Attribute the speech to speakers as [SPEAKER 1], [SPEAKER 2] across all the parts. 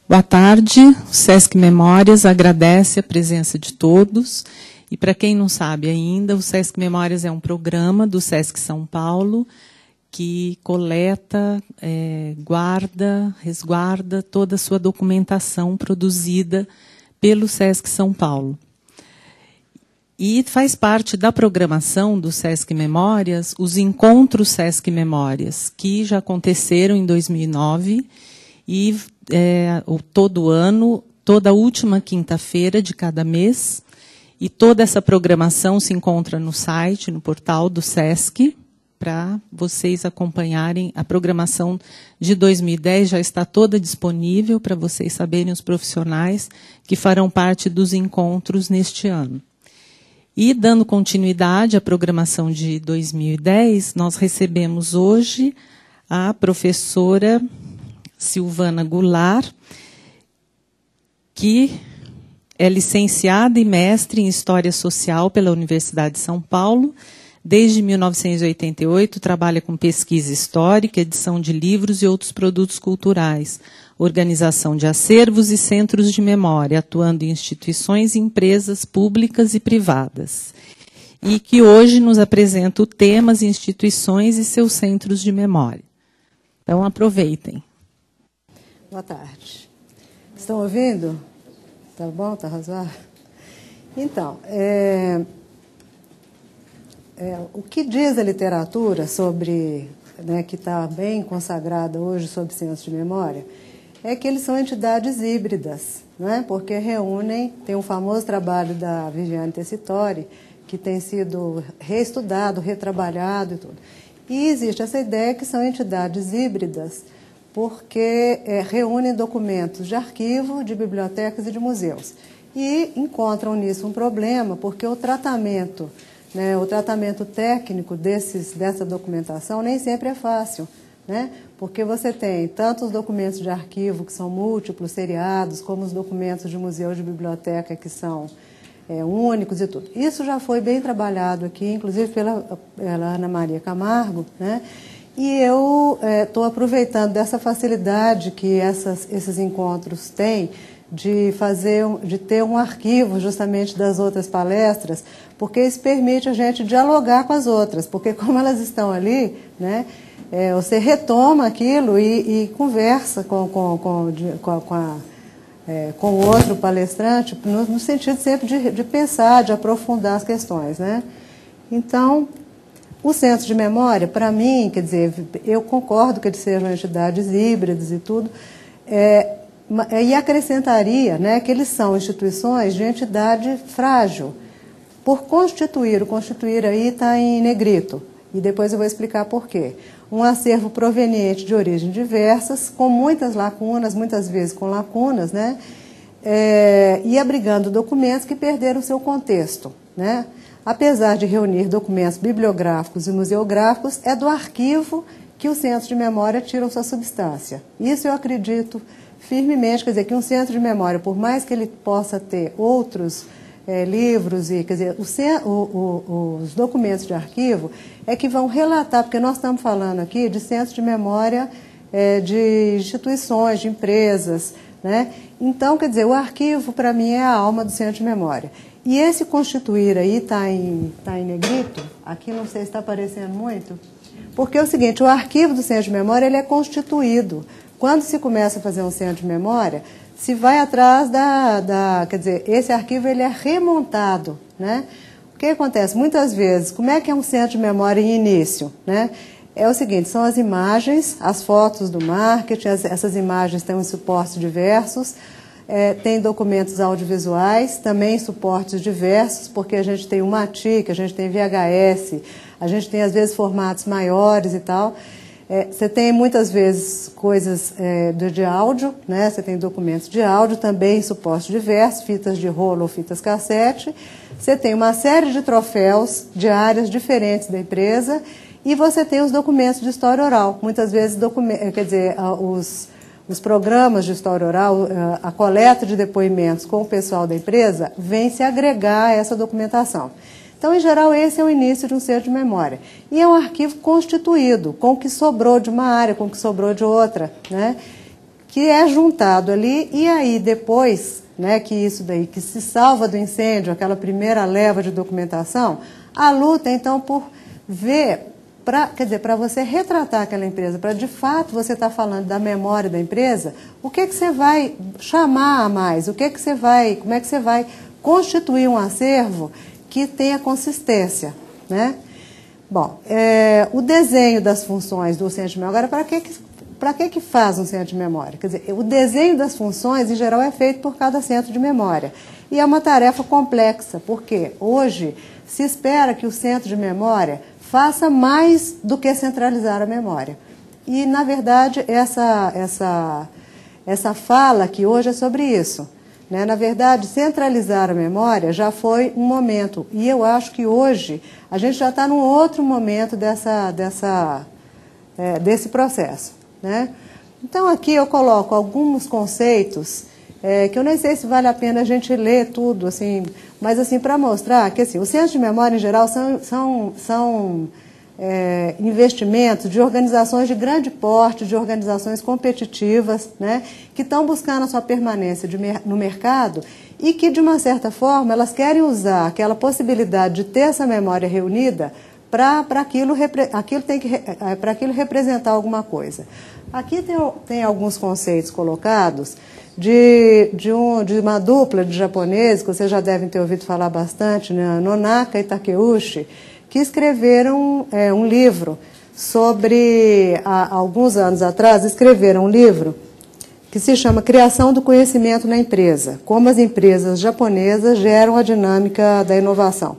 [SPEAKER 1] Boa tarde, o Sesc Memórias agradece a presença de todos. E para quem não sabe ainda, o Sesc Memórias é um programa do Sesc São Paulo que coleta, guarda, resguarda toda a sua documentação produzida pelo Sesc São Paulo. E faz parte da programação do Sesc Memórias os encontros Sesc Memórias, que já aconteceram em 2009 e todo ano, toda última quinta-feira de cada mês. E toda essa programação se encontra no site, no portal do Sesc, para vocês acompanharem. A programação de 2010 já está toda disponível para vocês saberem os profissionais que farão parte dos encontros neste ano. E, dando continuidade à programação de 2010, nós recebemos hoje a professora Silvana Goulart, que é licenciada e mestre em História Social pela Universidade de São Paulo. Desde 1988, trabalha com pesquisa histórica, edição de livros e outros produtos culturais, organização de acervos e centros de memória, atuando em instituições e empresas públicas e privadas. E que hoje nos apresenta o tema As Instituições e seus Centros de Memória. Então, aproveitem.
[SPEAKER 2] Boa tarde. Estão ouvindo? Tá bom? Tá razoável? Então, o que diz a literatura sobre, que está bem consagrada hoje sobre centros de memória, é que eles são entidades híbridas, porque reúnem, tem um famoso trabalho da Viviane Tessitori, que tem sido reestudado, retrabalhado e tudo. E existe essa ideia que são entidades híbridas, porque reúnem documentos de arquivo, de bibliotecas e de museus. E encontram nisso um problema, porque o tratamento técnico dessa documentação nem sempre é fácil, porque você tem tanto os documentos de arquivo, que são múltiplos, seriados, como os documentos de museu e de biblioteca, que são únicos e tudo. Isso já foi bem trabalhado aqui, inclusive pela Ana Maria Camargo, e eu estou aproveitando dessa facilidade que esses encontros têm de ter um arquivo justamente das outras palestras, porque isso permite a gente dialogar com as outras, porque como elas estão ali, você retoma aquilo e conversa com o outro palestrante, no sentido sempre de pensar, de aprofundar as questões, Então, o centro de memória, para mim, quer dizer, eu concordo que eles sejam entidades híbridas e tudo, e acrescentaria que eles são instituições de entidade frágil, por constituir. O constituir aí está em negrito, e depois eu vou explicar por quê. Um acervo proveniente de origem diversas, com muitas lacunas, muitas vezes com lacunas, e abrigando documentos que perderam seu contexto, Apesar de reunir documentos bibliográficos e museográficos, é do arquivo que os centros de memória tiram sua substância. Isso eu acredito firmemente, quer dizer, que um centro de memória, por mais que ele possa ter outros livros, quer dizer, os documentos de arquivo é que vão relatar, porque nós estamos falando aqui de centros de memória de instituições, de empresas, Então, quer dizer, o arquivo, para mim, é a alma do centro de memória. E esse constituir aí está em negrito, aqui não sei se está aparecendo muito, porque é o seguinte, o arquivo do centro de memória ele é constituído. Quando se começa a fazer um centro de memória, se vai atrás quer dizer, esse arquivo ele é remontado, O que acontece? Muitas vezes, como é que é um centro de memória em início, É o seguinte, são as imagens, as fotos do marketing, essas imagens têm suportes diversos, tem documentos audiovisuais, também suportes diversos, porque a gente tem o MATIC, a gente tem VHS, a gente tem às vezes formatos maiores e tal. Você tem muitas vezes coisas de áudio, Você tem documentos de áudio, também suportes diversos, fitas de rolo ou fitas cassete. Você tem uma série de troféus de áreas diferentes da empresa e você tem os documentos de história oral. Muitas vezes, quer dizer, os programas de história oral, a coleta de depoimentos com o pessoal da empresa, vem se agregar a essa documentação. Então, em geral, esse é o início de um centro de memória. E é um arquivo constituído, com o que sobrou de uma área, com o que sobrou de outra, que é juntado ali, e aí depois, né, que isso daí, que se salva do incêndio, aquela primeira leva de documentação, a luta, então, por ver, quer dizer, para você retratar aquela empresa, para de fato você estar falando da memória da empresa, o que você vai chamar a mais, como é que você vai constituir um acervo que tenha consistência, né? Bom, o desenho das funções do centro de memória, agora, para que faz um centro de memória? Quer dizer, o desenho das funções, em geral, é feito por cada centro de memória. E é uma tarefa complexa, porque hoje se espera que o centro de memória faça mais do que centralizar a memória. E, na verdade, essa fala aqui hoje é sobre isso, né? Na verdade, centralizar a memória já foi um momento. E eu acho que hoje a gente já está num outro momento desse processo, né? Então, aqui eu coloco alguns conceitos que eu nem sei se vale a pena a gente ler tudo, assim, mas assim, para mostrar que assim, os centros de memória, em geral, são investimentos de organizações de grande porte, de organizações competitivas, né, que estão buscando a sua permanência no mercado e que, de uma certa forma, elas querem usar aquela possibilidade de ter essa memória reunida para aquilo representar alguma coisa. Aqui tem alguns conceitos colocados de uma dupla de japoneses, que vocês já devem ter ouvido falar bastante, né, Nonaka e Takeuchi, que escreveram um livro sobre, há alguns anos atrás, escreveram um livro que se chama Criação do Conhecimento na Empresa, como as empresas japonesas geram a dinâmica da inovação.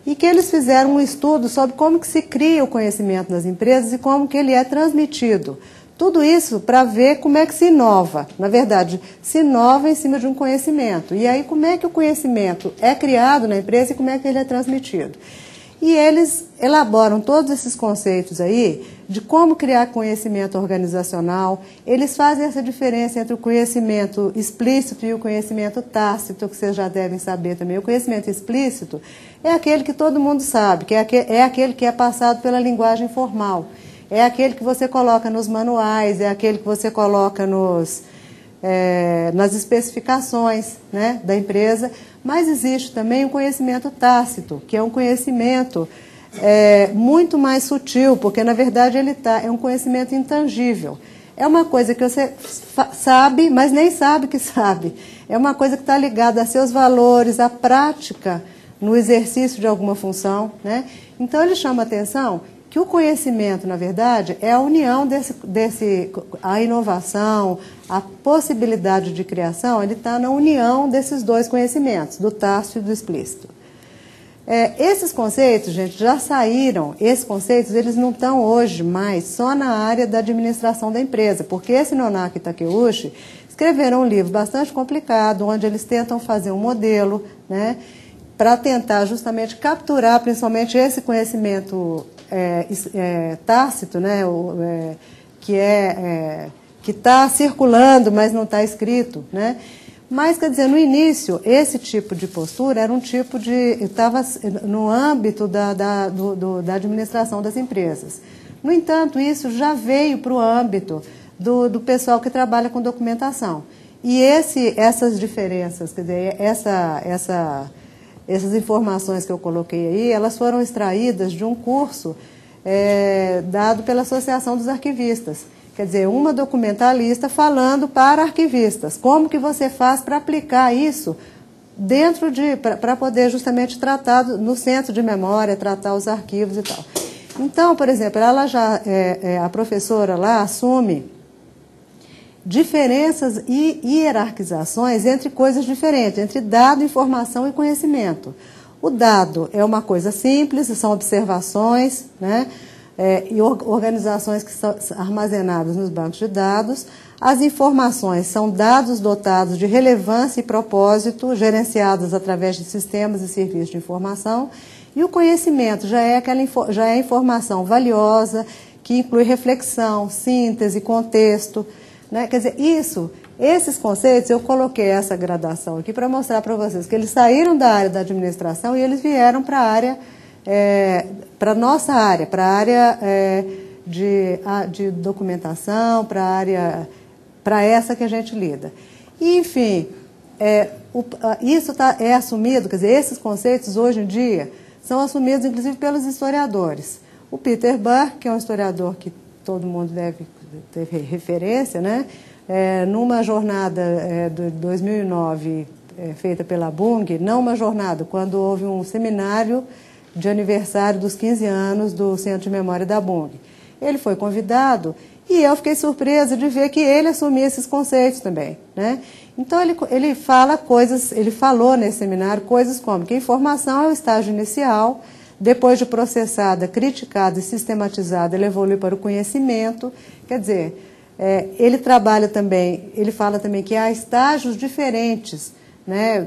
[SPEAKER 2] E que eles fizeram um estudo sobre como que se cria o conhecimento nas empresas e como que ele é transmitido. Tudo isso para ver como é que se inova. Na verdade, se inova em cima de um conhecimento. E aí, como é que o conhecimento é criado na empresa e como é que ele é transmitido. E eles elaboram todos esses conceitos aí de como criar conhecimento organizacional. Eles fazem essa diferença entre o conhecimento explícito e o conhecimento tácito, que vocês já devem saber também. O conhecimento explícito é aquele que todo mundo sabe, que é aquele que é passado pela linguagem formal. É aquele que você coloca nos manuais, é aquele que você coloca nas especificações, né, da empresa, mas existe também o conhecimento tácito, que é um conhecimento muito mais sutil, porque na verdade é um conhecimento intangível. É uma coisa que você sabe, mas nem sabe que sabe. É uma coisa que está ligada a seus valores, à prática no exercício de alguma função, né? Então ele chama a atenção que o conhecimento, na verdade, é a união a inovação, a possibilidade de criação, ele está na união desses dois conhecimentos, do tácito e do explícito. Esses conceitos, gente, já saíram, esses conceitos, eles não estão hoje mais só na área da administração da empresa, porque esse Nonaka e Takeuchi escreveram um livro bastante complicado, onde eles tentam fazer um modelo, né, para tentar justamente capturar, principalmente esse conhecimento tácito, né, que está circulando, mas não está escrito, né? Mas, quer dizer, no início, esse tipo de postura era um tipo estava no âmbito da administração das empresas. No entanto, isso já veio para o âmbito do pessoal que trabalha com documentação. E essas diferenças, quer dizer, essas informações que eu coloquei aí, elas foram extraídas de um curso dado pela Associação dos Arquivistas. Quer dizer, uma documentalista falando para arquivistas. Como que você faz para aplicar isso para poder justamente tratar no centro de memória, tratar os arquivos e tal. Então, por exemplo, ela a professora lá assume diferenças e hierarquizações entre coisas diferentes, entre dado, informação e conhecimento. O dado é uma coisa simples, são observações, né, e organizações que são armazenadas nos bancos de dados. As informações são dados dotados de relevância e propósito, gerenciados através de sistemas e serviços de informação. E o conhecimento já é informação valiosa, que inclui reflexão, síntese, contexto, né? Quer dizer, esses conceitos, eu coloquei essa gradação aqui para mostrar para vocês que eles saíram da área da administração e eles vieram para a área, para a nossa área, para a área de documentação, para para essa que a gente lida. E, enfim, isso é assumido, quer dizer, esses conceitos hoje em dia são assumidos inclusive pelos historiadores. O Peter Burke, que é um historiador que todo mundo deve ter referência, né? Numa jornada de 2009 feita pela Bung, não uma jornada, quando houve um seminário de aniversário dos 15 anos do Centro de Memória da Bung. Ele foi convidado e eu fiquei surpresa de ver que ele assumia esses conceitos também, né? Então ele falou nesse seminário coisas como que a informação é o estágio inicial, depois de processada, criticada e sistematizada, ela evolui para o conhecimento. Quer dizer, ele fala também que há estágios diferentes, né,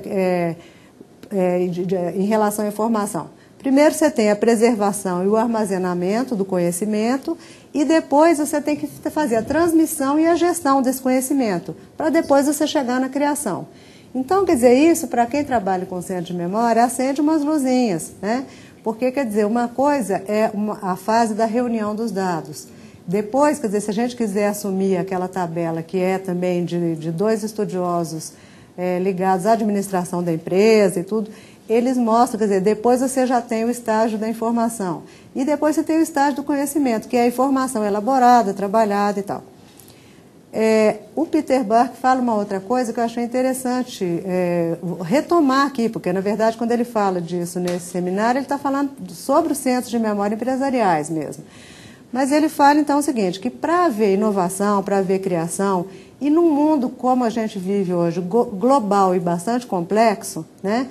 [SPEAKER 2] em relação à informação. Primeiro você tem a preservação e o armazenamento do conhecimento e depois você tem que fazer a transmissão e a gestão desse conhecimento, para depois você chegar na criação. Então, quer dizer, isso para quem trabalha com centro de memória acende umas luzinhas, né? Porque, quer dizer, uma coisa é a fase da reunião dos dados. Depois, quer dizer, se a gente quiser assumir aquela tabela que é também de dois estudiosos ligados à administração da empresa e tudo, eles mostram, quer dizer, depois você já tem o estágio da informação. E depois você tem o estágio do conhecimento, que é a informação elaborada, trabalhada e tal. O Peter Burke fala uma outra coisa que eu achei interessante retomar aqui, porque, na verdade, quando ele fala disso nesse seminário, ele está falando sobre os centros de memória empresariais mesmo. Mas ele fala, então, o seguinte, que para haver inovação, para haver criação, e num mundo como a gente vive hoje, global e bastante complexo, né,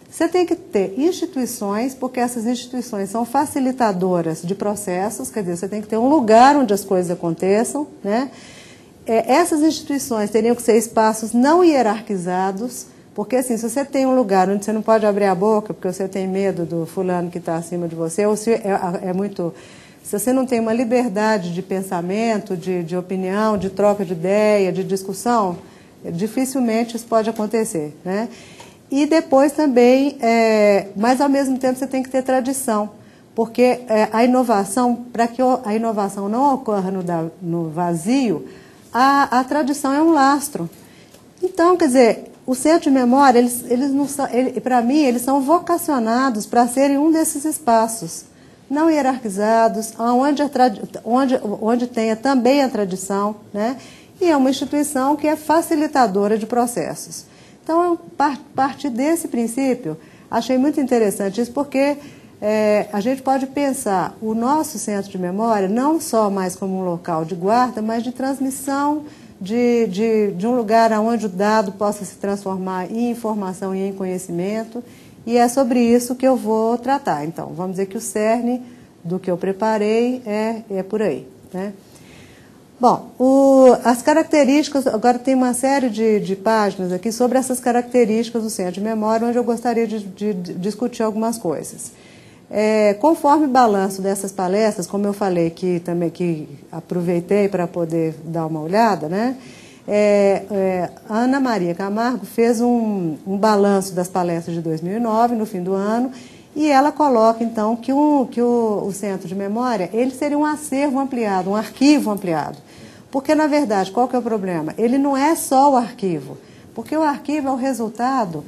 [SPEAKER 2] você tem que ter instituições, porque essas instituições são facilitadoras de processos, quer dizer, você tem que ter um lugar onde as coisas aconteçam, né? Essas instituições teriam que ser espaços não hierarquizados, porque assim, se você tem um lugar onde você não pode abrir a boca, porque você tem medo do fulano que está acima de você, ou se se você não tem uma liberdade de pensamento, de opinião, de troca de ideia, de discussão, dificilmente isso pode acontecer, né? E depois também, mas ao mesmo tempo você tem que ter tradição, porque a inovação, para que a inovação não ocorra no vazio, a tradição é um lastro. Então, quer dizer, o centro de memória, para mim, eles são vocacionados para serem um desses espaços, não hierarquizados, onde tenha também a tradição, né? E é uma instituição que é facilitadora de processos. Então, a partir desse princípio, achei muito interessante isso, porque a gente pode pensar o nosso centro de memória não só mais como um local de guarda, mas de transmissão de um lugar onde o dado possa se transformar em informação e em conhecimento, e é sobre isso que eu vou tratar. Então, vamos dizer que o cerne do que eu preparei é por aí, né? Bom, as características, agora tem uma série de páginas aqui sobre essas características do centro de memória, onde eu gostaria de discutir algumas coisas. Conforme o balanço dessas palestras, como eu falei que aproveitei para poder dar uma olhada, né? A Ana Maria Camargo fez um balanço das palestras de 2009, no fim do ano, e ela coloca, então, que o centro de memória ele seria um acervo ampliado, um arquivo ampliado. Porque, na verdade, qual que é o problema? Ele não é só o arquivo, porque o arquivo é o resultado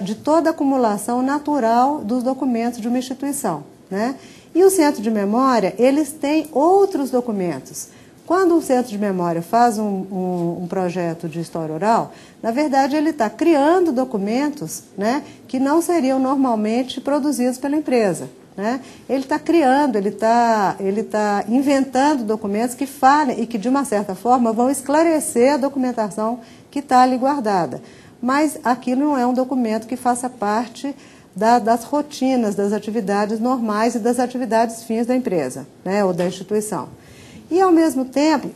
[SPEAKER 2] de toda a acumulação natural dos documentos de uma instituição, né? E o centro de memória, eles têm outros documentos. Quando o centro de memória faz um projeto de história oral, na verdade ele está criando documentos, né, que não seriam normalmente produzidos pela empresa, né? Ele está criando, ele tá inventando documentos que falem e que, de uma certa forma, vão esclarecer a documentação que está ali guardada. Mas aquilo não é um documento que faça parte das rotinas, das atividades normais e das atividades fins da empresa, né, ou da instituição. E, ao mesmo tempo,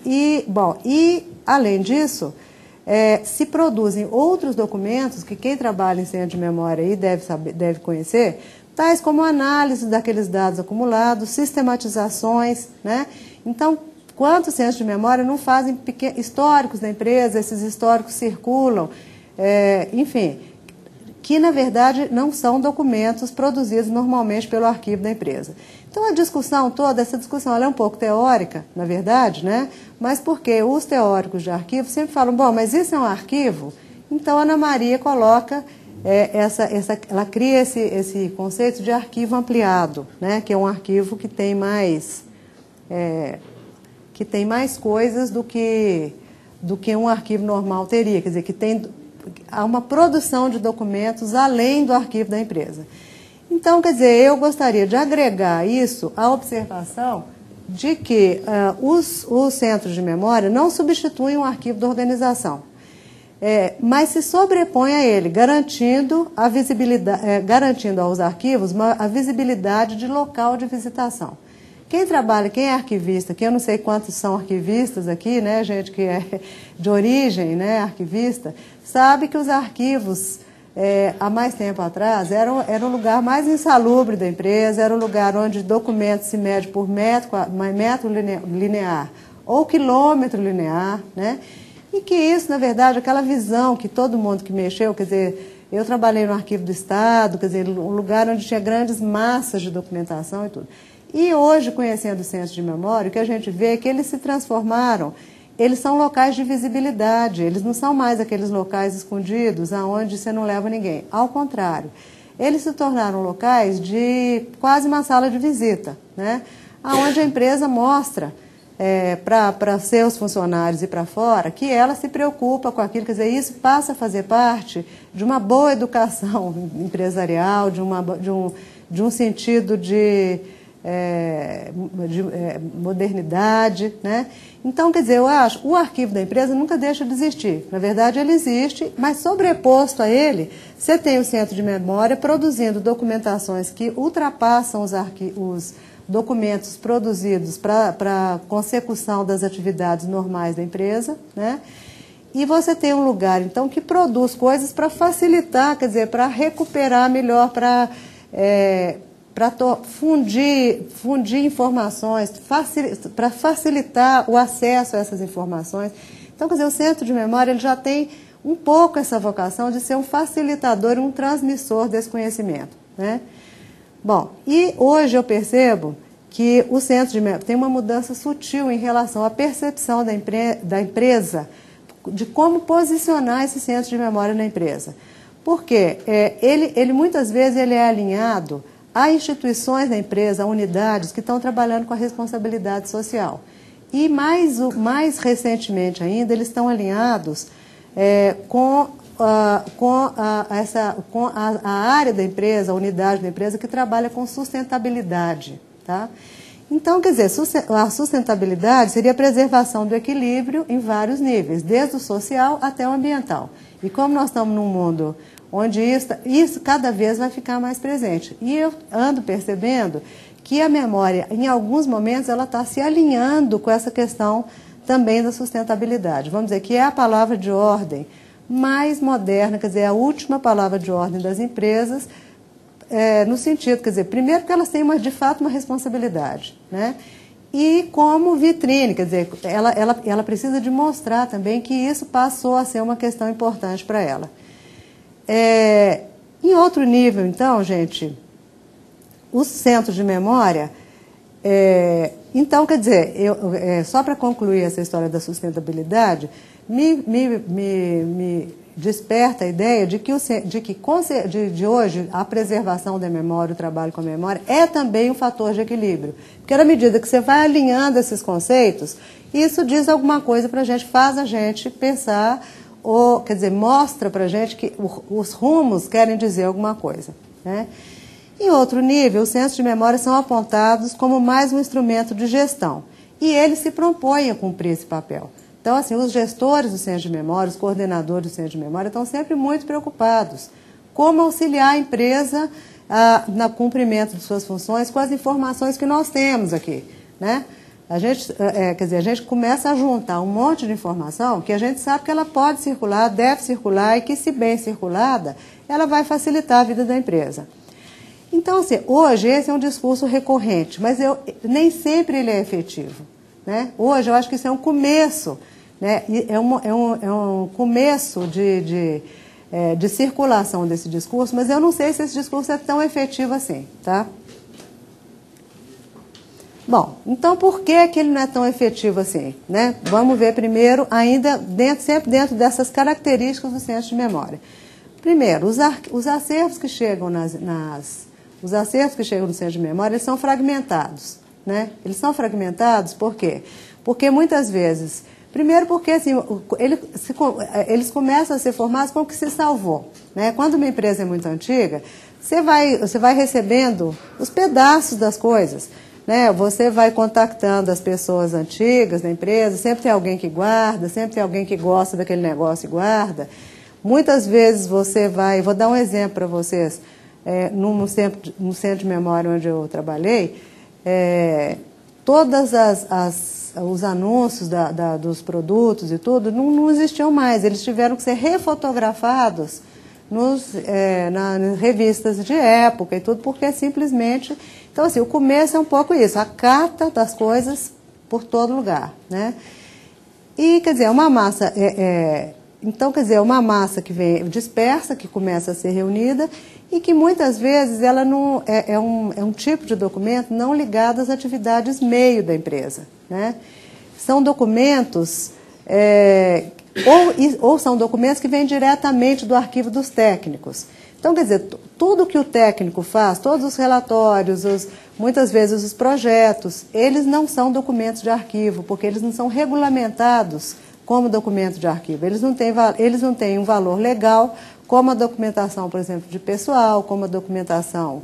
[SPEAKER 2] além disso, se produzem outros documentos que quem trabalha em centro de memória aí deve conhecer, tais como análise daqueles dados acumulados, sistematizações, né? Então, quantos centros de memória não fazem históricos da empresa, esses históricos circulam, enfim, que, na verdade, não são documentos produzidos normalmente pelo arquivo da empresa. Então, a discussão toda, essa discussão ela é um pouco teórica, na verdade, né? Mas porque os teóricos de arquivo sempre falam, bom, mas isso é um arquivo? Então, a Ana Maria coloca, ela cria esse conceito de arquivo ampliado, né? Que é um arquivo que tem mais coisas do que um arquivo normal teria, quer dizer, há uma produção de documentos além do arquivo da empresa. Então, quer dizer, eu gostaria de agregar isso à observação de que os centros de memória não substituem um arquivo da organização, mas se sobrepõem a ele, garantindo aos arquivos a visibilidade de local de visitação. Quem trabalha, quem é arquivista, que eu não sei quantos são arquivistas aqui, né, gente que é de origem, né, arquivista, sabe que os arquivos, há mais tempo atrás, era o lugar mais insalubre da empresa, era o lugar onde documentos se mede por metro linear ou quilômetro linear, né, e que isso, na verdade, aquela visão que todo mundo que mexeu, quer dizer, eu trabalhei no Arquivo do Estado, quer dizer, um lugar onde tinha grandes massas de documentação e tudo. E hoje, conhecendo o centro de memória, o que a gente vê é que eles se transformaram, eles são locais de visibilidade, eles não são mais aqueles locais escondidos aonde você não leva ninguém. Ao contrário, eles se tornaram locais de quase uma sala de visita, né? Onde a empresa mostra para seus funcionários e para fora que ela se preocupa com aquilo, quer dizer, isso passa a fazer parte de uma boa educação empresarial, de um sentido de modernidade, né? Então, quer dizer, eu acho, o arquivo da empresa nunca deixa de existir. Na verdade, ele existe, mas sobreposto a ele, você tem o centro de memória produzindo documentações que ultrapassam os documentos produzidos para consecução das atividades normais da empresa, né? E você tem um lugar, então, que produz coisas para facilitar, quer dizer, para recuperar melhor, para fundir informações, para facilitar o acesso a essas informações. Então, quer dizer, o centro de memória ele já tem um pouco essa vocação de ser um facilitador, um transmissor desse conhecimento, né? Bom, e hoje eu percebo que o centro de memória tem uma mudança sutil em relação à percepção da empresa, de como posicionar esse centro de memória na empresa. Porque ele muitas vezes ele é alinhado a instituições da empresa, a unidades que estão trabalhando com a responsabilidade social. E mais recentemente ainda, eles estão alinhados com a área da empresa, a unidade da empresa que trabalha com sustentabilidade. Tá? Então, quer dizer, a sustentabilidade seria a preservação do equilíbrio em vários níveis, desde o social até o ambiental. E como nós estamos num mundo onde isso cada vez vai ficar mais presente. E eu ando percebendo que a memória, em alguns momentos, ela está se alinhando com essa questão também da sustentabilidade. Vamos dizer que é a palavra de ordem mais moderna, quer dizer, a última palavra de ordem das empresas, no sentido, quer dizer, primeiro que elas têm, de fato, uma responsabilidade, né? E como vitrine, quer dizer, ela precisa de mostrar também que isso passou a ser uma questão importante para ela. Em outro nível, então, gente, os centros de memória, então, quer dizer, só para concluir essa história da sustentabilidade, me desperta a ideia de que hoje a preservação da memória, o trabalho com a memória, é também um fator de equilíbrio. Porque na medida que você vai alinhando esses conceitos, isso diz alguma coisa para a gente, faz a gente pensar, ou, quer dizer, mostra para a gente que os rumos querem dizer alguma coisa, né? Em outro nível, os centros de memória são apontados como mais um instrumento de gestão. E eles se propõem a cumprir esse papel. Então, assim, os gestores do centro de memória, os coordenadores do centro de memória estão sempre muito preocupados. Como auxiliar a empresa no cumprimento de suas funções com as informações que nós temos aqui, né? Quer dizer, a gente começa a juntar um monte de informação que a gente sabe que ela pode circular, deve circular e que, se bem circulada, ela vai facilitar a vida da empresa. Então, assim, hoje esse é um discurso recorrente, mas nem sempre ele é efetivo, né? Hoje eu acho que isso é um começo, né? É um começo de circulação desse discurso, mas eu não sei se esse discurso é tão efetivo assim, tá? Bom, então por que ele não é tão efetivo assim, né? Vamos ver primeiro, ainda sempre dentro dessas características do centro de memória. Primeiro, os acervos que chegam os acervos que chegam no centro de memória, eles são fragmentados, né? Eles são fragmentados por quê? Porque muitas vezes, primeiro porque assim, eles começam a ser formados com o que se salvou, né? Quando uma empresa é muito antiga, você vai recebendo os pedaços das coisas, né? Você vai contactando as pessoas antigas da empresa, sempre tem alguém que guarda, sempre tem alguém que gosta daquele negócio e guarda. Muitas vezes você vai, vou dar um exemplo para vocês, no centro de memória onde eu trabalhei, todos os anúncios dos produtos e tudo não existiam mais, eles tiveram que ser refotografados nas revistas de época e tudo, porque simplesmente... Então, assim, o começo é um pouco isso, a carta das coisas por todo lugar, né? E, quer dizer, uma massa... Então, quer dizer, uma massa que vem dispersa, que começa a ser reunida e que muitas vezes ela não é um tipo de documento não ligado às atividades meio da empresa, né? São documentos, ou são documentos que vêm diretamente do arquivo dos técnicos. Então, quer dizer, tudo que o técnico faz, todos os relatórios, muitas vezes os projetos, eles não são documentos de arquivo, porque eles não são regulamentados como documento de arquivo. Eles não têm um valor legal, como a documentação, por exemplo, de pessoal, como a documentação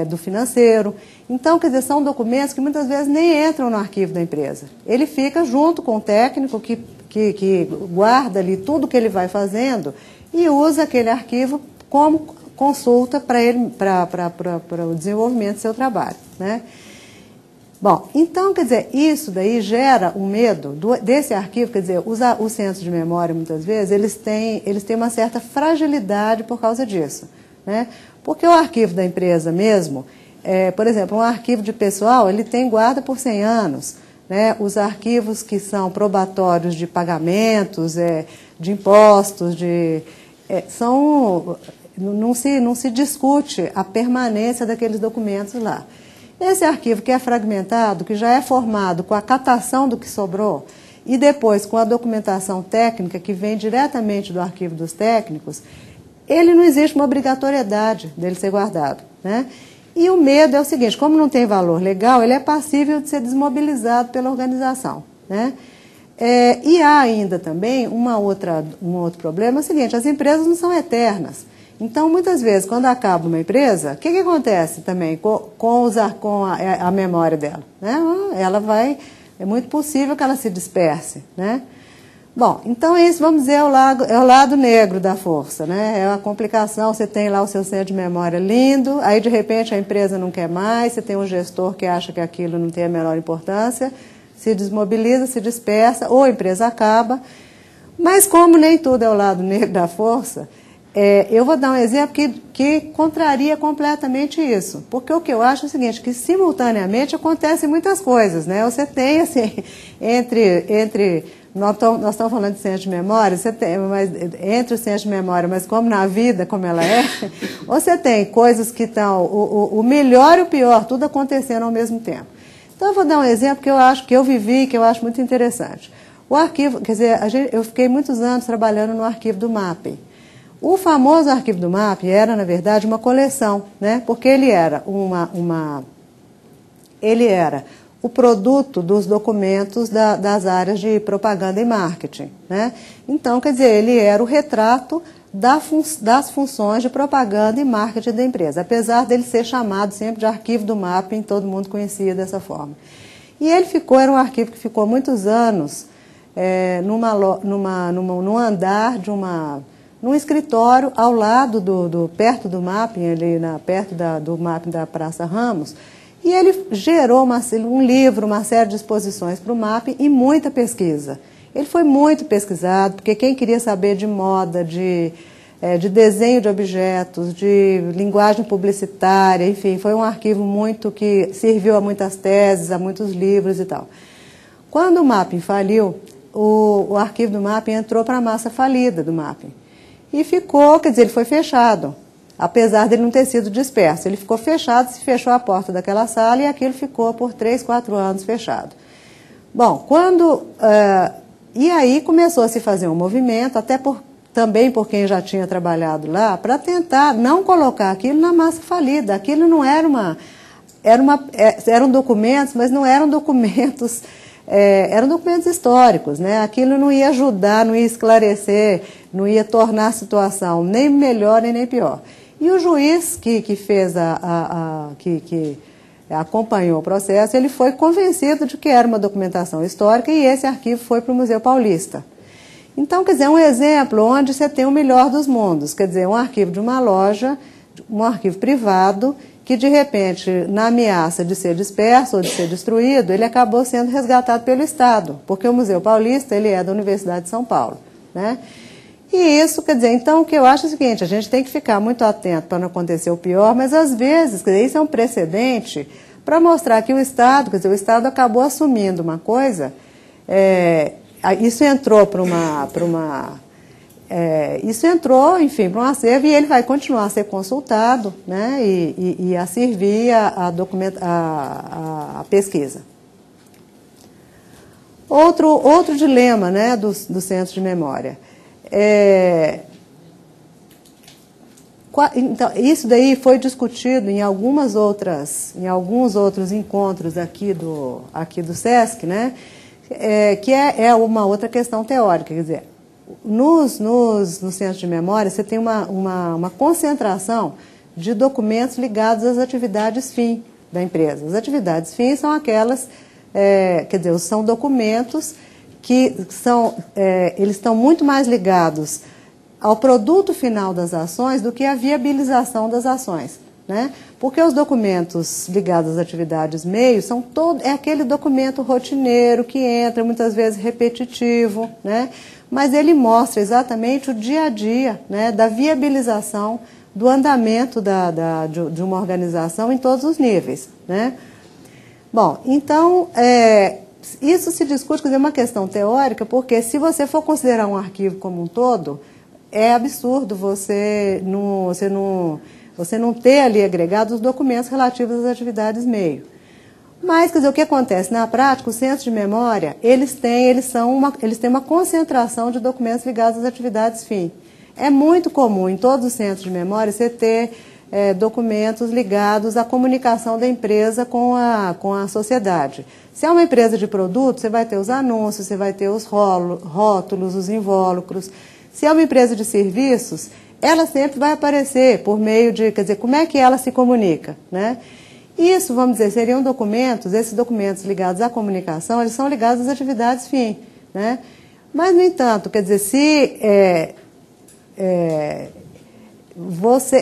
[SPEAKER 2] do financeiro. Então, quer dizer, são documentos que muitas vezes nem entram no arquivo da empresa. Ele fica junto com o técnico que guarda ali tudo que ele vai fazendo e usa aquele arquivo como consulta para o desenvolvimento do seu trabalho, né? Bom, então, quer dizer, isso daí gera um medo desse arquivo, quer dizer, os centros de memória, muitas vezes, eles têm uma certa fragilidade por causa disso, né? Porque o arquivo da empresa mesmo, por exemplo, um arquivo de pessoal, ele tem guarda por 100 anos, né? Os arquivos que são probatórios de pagamentos, de impostos, não se discute a permanência daqueles documentos lá. Esse arquivo que é fragmentado, que já é formado com a catação do que sobrou, e depois com a documentação técnica que vem diretamente do arquivo dos técnicos, ele não existe uma obrigatoriedade dele ser guardado, né? E o medo é o seguinte, como não tem valor legal, ele é passível de ser desmobilizado pela organização, né? E há ainda também um outro problema, é o seguinte, as empresas não são eternas. Então, muitas vezes, quando acaba uma empresa, o que acontece também com a memória dela? Né? É muito possível que ela se disperse, né? Bom, então isso, vamos dizer, é o lado negro da força, né? É a complicação, você tem lá o seu centro de memória lindo, aí de repente a empresa não quer mais, você tem um gestor que acha que aquilo não tem a menor importância, se desmobiliza, se dispersa, ou a empresa acaba. Mas como nem tudo é o lado negro da força, eu vou dar um exemplo que contraria completamente isso. Porque o que eu acho é o seguinte, que simultaneamente acontecem muitas coisas, né? Você tem, assim, nós estamos falando de centro de memória, entre os centros de memória, mas como na vida, como ela é, você tem coisas que estão, o melhor e o pior, tudo acontecendo ao mesmo tempo. Então, eu vou dar um exemplo que eu acho, que eu vivi, que eu acho muito interessante. O arquivo, quer dizer, eu fiquei muitos anos trabalhando no arquivo do MAP. O famoso arquivo do MAP era, na verdade, uma coleção, né? Porque ele era o produto dos documentos das áreas de propaganda e marketing, né? Então, quer dizer, ele era o retrato das funções de propaganda e marketing da empresa, apesar dele ser chamado sempre de arquivo do MAP, todo mundo conhecia dessa forma. E era um arquivo que ficou muitos anos num andar num escritório ao lado perto do mapping, perto do mapping da Praça Ramos, e ele gerou um livro, uma série de exposições para o mapping e muita pesquisa. Ele foi muito pesquisado, porque quem queria saber de moda, de desenho de objetos, de linguagem publicitária, enfim, foi um arquivo que serviu a muitas teses, a muitos livros e tal. Quando o mapping faliu, o arquivo do mapping entrou para a massa falida do mapping. e ficou, quer dizer, ele foi fechado, apesar dele não ter sido disperso. Ele ficou fechado, se fechou a porta daquela sala e aquilo ficou por 3, 4 anos fechado. Bom, e aí começou a se fazer um movimento, também por quem já tinha trabalhado lá, para tentar não colocar aquilo na massa falida. Aquilo não era eram documentos, mas não eram documentos, eram documentos históricos, né? Aquilo não ia ajudar, não ia esclarecer, não ia tornar a situação nem melhor nem pior. E o juiz que fez que acompanhou o processo, ele foi convencido de que era uma documentação histórica e esse arquivo foi para o Museu Paulista. Então, quer dizer, é um exemplo onde você tem o melhor dos mundos, quer dizer, um arquivo de uma loja, um arquivo privado, que de repente, na ameaça de ser disperso ou de ser destruído, ele acabou sendo resgatado pelo Estado, porque o Museu Paulista, ele é da Universidade de São Paulo, né? E isso, quer dizer, então o que eu acho é o seguinte, a gente tem que ficar muito atento para não acontecer o pior, mas às vezes, quer dizer, isso é um precedente para mostrar que o Estado, quer dizer, o Estado acabou assumindo uma coisa, isso entrou isso entrou, enfim, para um acervo e ele vai continuar a ser consultado, né, e a servir a pesquisa. Outro dilema, né, do Centro de Memória. Então, isso daí foi discutido em alguns outros encontros aqui do SESC, né, que é uma outra questão teórica, quer dizer, nos centros de memória você tem uma concentração de documentos ligados às atividades fim da empresa. As atividades fim são aquelas, quer dizer, são documentos que eles estão muito mais ligados ao produto final das ações do que à viabilização das ações, né? Porque os documentos ligados às atividades meio é aquele documento rotineiro que entra, muitas vezes repetitivo, né? Mas ele mostra exatamente o dia a dia, né, da viabilização do andamento de uma organização em todos os níveis, né? Bom, então, isso se discute, quer dizer, é uma questão teórica, porque se você for considerar um arquivo como um todo, é absurdo você não ter ali agregado os documentos relativos às atividades meio. Mas, quer dizer, o que acontece? Na prática, os centros de memória, eles têm uma concentração de documentos ligados às atividades fim. É muito comum, em todos os centros de memória, você ter documentos ligados à comunicação da empresa com a sociedade. Se é uma empresa de produto, você vai ter os anúncios, você vai ter os rótulos, os invólucros. Se é uma empresa de serviços, ela sempre vai aparecer por meio de, quer dizer, como é que ela se comunica, né? Isso, vamos dizer, seriam documentos, esses documentos ligados à comunicação, eles são ligados às atividades fim, né? Mas, no entanto, quer dizer,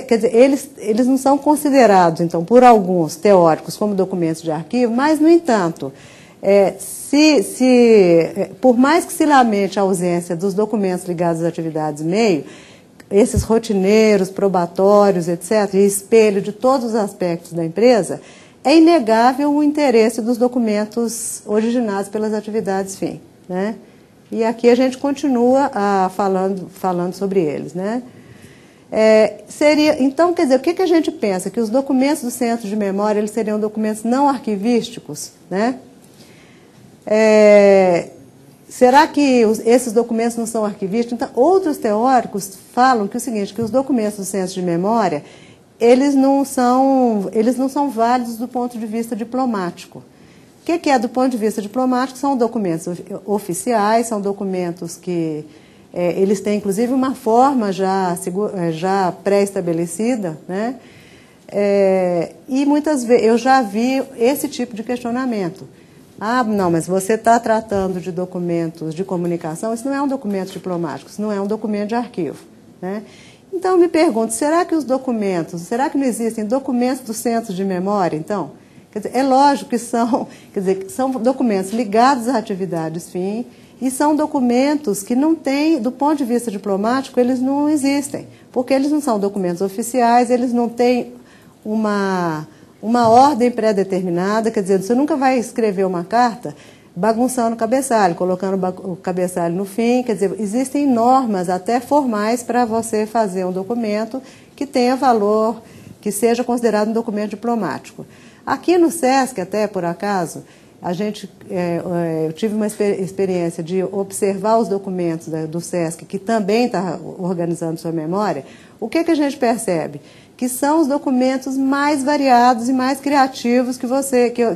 [SPEAKER 2] quer dizer, eles não são considerados, então, por alguns teóricos como documentos de arquivo, mas, no entanto, por mais que se lamente a ausência dos documentos ligados às atividades meio, esses rotineiros, probatórios, etc., e espelho de todos os aspectos da empresa, é inegável o interesse dos documentos originados pelas atividades fim, né? E aqui a gente continua falando sobre eles, né? Então, quer dizer, o que a gente pensa? Que os documentos do Centro de Memória eles seriam documentos não arquivísticos, né? Será que esses documentos não são arquivísticos? Então, outros teóricos falam que o seguinte, que os documentos do Centro de Memória, eles não são válidos do ponto de vista diplomático. O que é do ponto de vista diplomático? São documentos oficiais, são documentos que eles têm, inclusive, uma forma já pré-estabelecida, né? E muitas vezes eu já vi esse tipo de questionamento. Ah, não, mas você está tratando de documentos de comunicação, isso não é um documento diplomático, isso não é um documento de arquivo, né? Então, eu me pergunto, será que não existem documentos do Centro de Memória, então? Quer dizer, é lógico que são documentos ligados a atividades fim e são documentos que não têm, do ponto de vista diplomático, eles não existem, porque eles não são documentos oficiais, eles não têm uma ordem pré-determinada, quer dizer, você nunca vai escrever uma carta bagunçando o cabeçalho, colocando o cabeçalho no fim. Quer dizer, existem normas até formais para você fazer um documento que tenha valor, que seja considerado um documento diplomático. Aqui no SESC, até por acaso, eu tive uma experiência de observar os documentos do SESC, que também está organizando sua memória. O que a gente percebe? Que são os documentos mais variados e mais criativos que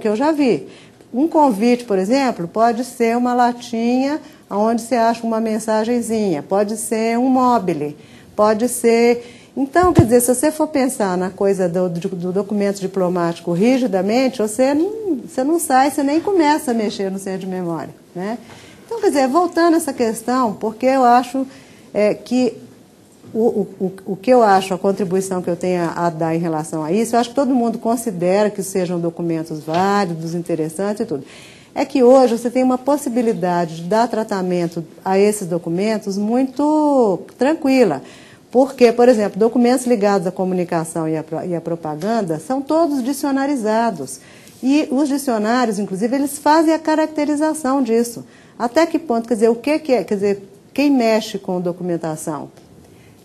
[SPEAKER 2] eu já vi. Um convite, por exemplo, pode ser uma latinha onde você acha uma mensagenzinha, pode ser um mobile, pode ser... Então, quer dizer, se você for pensar na coisa do documento diplomático rigidamente, você não sai, você nem começa a mexer no centro de memória, né? Então, quer dizer, voltando a essa questão, porque eu acho que o que eu acho, a contribuição que eu tenho a dar em relação a isso, eu acho que todo mundo considera que sejam documentos válidos, interessantes e tudo. É que hoje você tem uma possibilidade de dar tratamento a esses documentos muito tranquila. Porque, por exemplo, documentos ligados à comunicação e à propaganda são todos dicionarizados. E os dicionários, inclusive, eles fazem a caracterização disso. Até que ponto, quer dizer, o que é? Quer dizer, quem mexe com documentação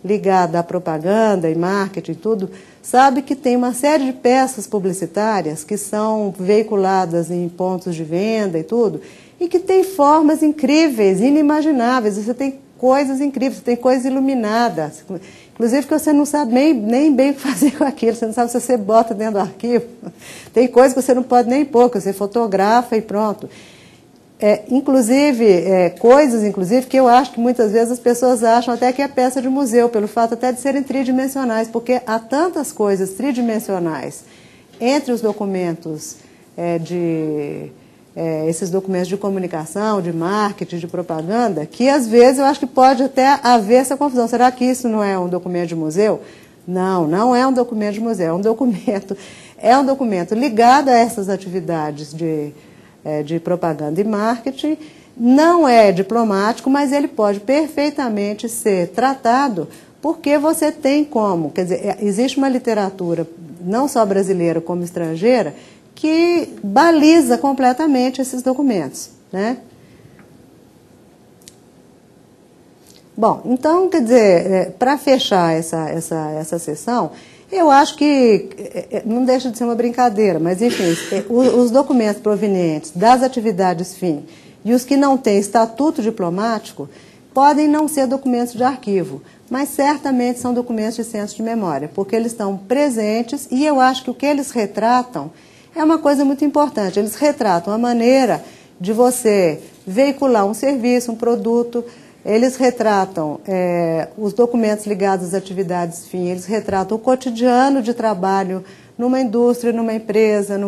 [SPEAKER 2] ligada à propaganda e marketing e tudo, sabe que tem uma série de peças publicitárias que são veiculadas em pontos de venda e tudo, e que tem formas incríveis, inimagináveis. Você tem coisas incríveis, você tem coisas iluminadas, inclusive que você não sabe nem bem o que fazer com aquilo, você não sabe se você bota dentro do arquivo. Tem coisas que você não pode nem pôr, que você fotografa e pronto. Coisas, inclusive, que eu acho que muitas vezes as pessoas acham até que é peça de museu, pelo fato até de serem tridimensionais, porque há tantas coisas tridimensionais entre os documentos esses documentos de comunicação, de marketing, de propaganda, que às vezes eu acho que pode até haver essa confusão. Será que isso não é um documento de museu? Não, não é um documento de museu, é um documento ligado a essas atividades de propaganda e marketing. Não é diplomático, mas ele pode perfeitamente ser tratado, porque você tem como, quer dizer, existe uma literatura, não só brasileira como estrangeira, que baliza completamente esses documentos, né? Bom, então, quer dizer, para fechar essa sessão, eu acho que não deixa de ser uma brincadeira, mas, enfim, os documentos provenientes das atividades fim e os que não têm estatuto diplomático podem não ser documentos de arquivo, mas certamente são documentos de centro de memória, porque eles estão presentes e eu acho que o que eles retratam é uma coisa muito importante. Eles retratam a maneira de você veicular um serviço, um produto. Eles retratam os documentos ligados às atividades fim, eles retratam o cotidiano de trabalho numa indústria, numa empresa,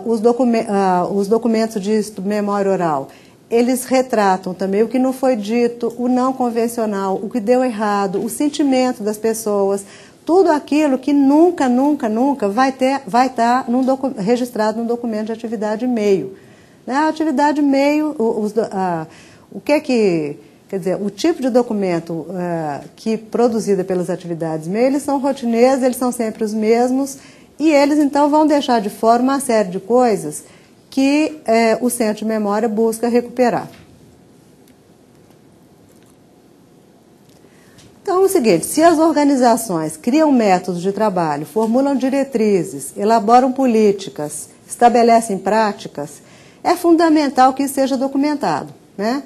[SPEAKER 2] os documentos de memória oral. Eles retratam também o que não foi dito, o não convencional, o que deu errado, o sentimento das pessoas, tudo aquilo que nunca vai estar registrado no documento de atividade meio. Né? A atividade meio, quer dizer, o tipo de documento que produzida pelas atividades meio, eles são rotineiros, eles são sempre os mesmos, e eles então vão deixar de fora uma série de coisas que o Centro de Memória busca recuperar. Então, é o seguinte, se as organizações criam métodos de trabalho, formulam diretrizes, elaboram políticas, estabelecem práticas, é fundamental que isso seja documentado, né?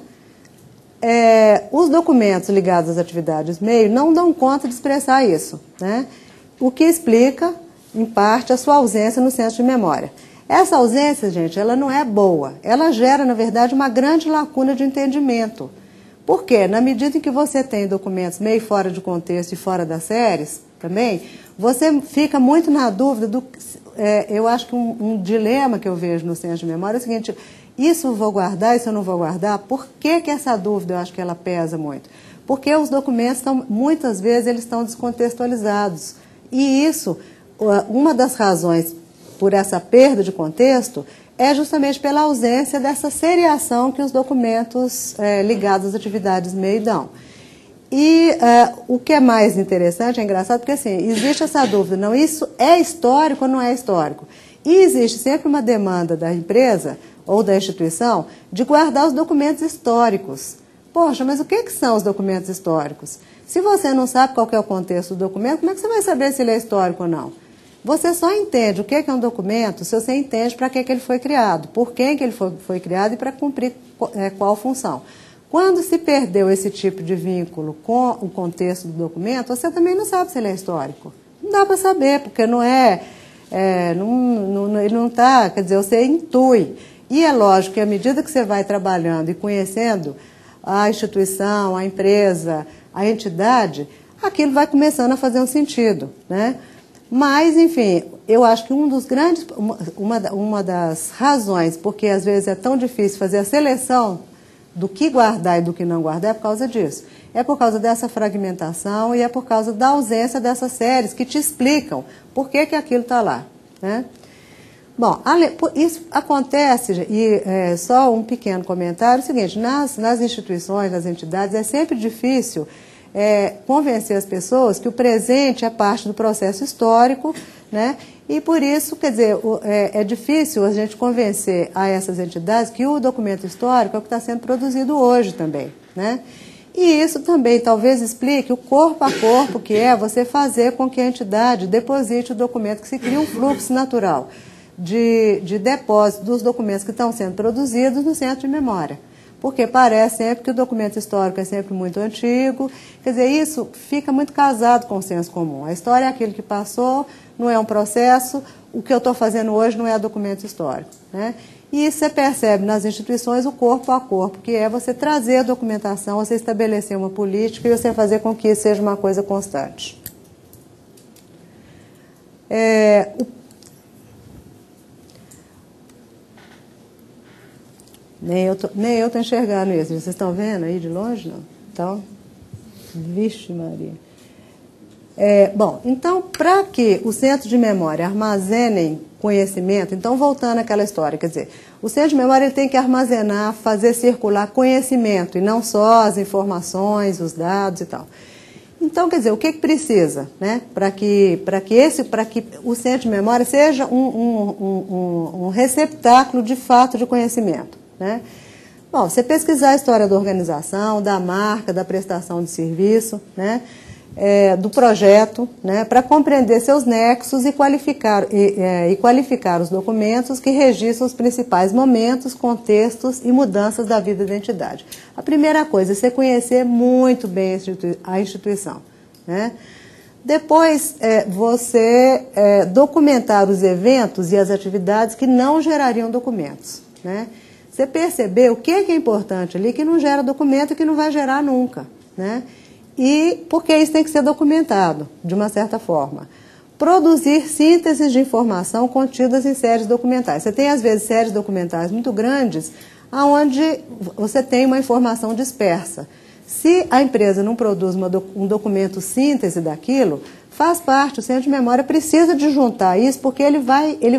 [SPEAKER 2] Os documentos ligados às atividades meio não dão conta de expressar isso, né? O que explica, em parte, a sua ausência no centro de memória. Essa ausência, gente, ela não é boa, ela gera, na verdade, uma grande lacuna de entendimento. Por quê? Na medida em que você tem documentos meio fora de contexto e fora das séries, também, você fica muito na dúvida eu acho que um dilema que eu vejo no centro de memória é o seguinte: isso eu vou guardar, isso eu não vou guardar? Por que essa dúvida eu acho que ela pesa muito? Porque os documentos, muitas vezes, eles estão descontextualizados. E isso, uma das razões por essa perda de contexto é justamente pela ausência dessa seriação que os documentos ligados às atividades meio dão. E o que é mais interessante, é engraçado, porque assim, existe essa dúvida, não, isso é histórico ou não é histórico? E existe sempre uma demanda da empresa, ou da instituição de guardar os documentos históricos. Poxa, mas o que são os documentos históricos? Se você não sabe qual que é o contexto do documento, como é que você vai saber se ele é histórico ou não? Você só entende o que é um documento se você entende para que ele foi criado, por quem que ele foi criado e para cumprir qual função. Quando se perdeu esse tipo de vínculo com o contexto do documento, você também não sabe se ele é histórico. Não dá para saber, porque não é... ele não está, quer dizer, você intui. E é lógico que à medida que você vai trabalhando e conhecendo a instituição, a empresa, a entidade, aquilo vai começando a fazer um sentido, né? Mas, enfim, eu acho que uma das razões porque às vezes é tão difícil fazer a seleção do que guardar e do que não guardar é por causa disso. É por causa dessa fragmentação e é por causa da ausência dessas séries que te explicam por que aquilo está lá, né? Bom, isso acontece, e só um pequeno comentário, é o seguinte, nas instituições, nas entidades, é sempre difícil convencer as pessoas que o presente é parte do processo histórico, né? E por isso, quer dizer, é difícil a gente convencer a essas entidades que o documento histórico é o que está sendo produzido hoje também, né? E isso também talvez explique o corpo a corpo, que é você fazer com que a entidade deposite o documento, que se cria um fluxo natural de depósito dos documentos que estão sendo produzidos no centro de memória. Porque parece sempre que o documento histórico é sempre muito antigo, quer dizer, isso fica muito casado com o senso comum. A história é aquilo que passou, não é um processo, o que eu estou fazendo hoje não é documento histórico, né? E isso você percebe nas instituições o corpo a corpo, que é você trazer a documentação, você estabelecer uma política e você fazer com que isso seja uma coisa constante. Nem eu estou enxergando isso. Vocês estão vendo aí de longe? Não? Então, vixe Maria. Bom, então, para que o centro de memória armazenem conhecimento, então, voltando àquela história, quer dizer, o centro de memória ele tem que armazenar, fazer circular conhecimento, e não só as informações, os dados e tal. Então, quer dizer, o que precisa, né, para que o centro de memória seja um receptáculo de fato de conhecimento, né? Bom, você pesquisar a história da organização, da marca, da prestação de serviço, né, do projeto, né, para compreender seus nexos e qualificar os documentos que registram os principais momentos, contextos e mudanças da vida da entidade. A primeira coisa é você conhecer muito bem a instituição, né? Depois, você documentar os eventos e as atividades que não gerariam documentos, né? Você perceber o que é importante ali que não gera documento e que não vai gerar nunca, né? E porque isso tem que ser documentado, de uma certa forma. Produzir sínteses de informação contidas em séries documentais. Você tem, às vezes, séries documentais muito grandes, onde você tem uma informação dispersa. Se a empresa não produz um documento síntese daquilo, faz parte, o centro de memória precisa de juntar isso, porque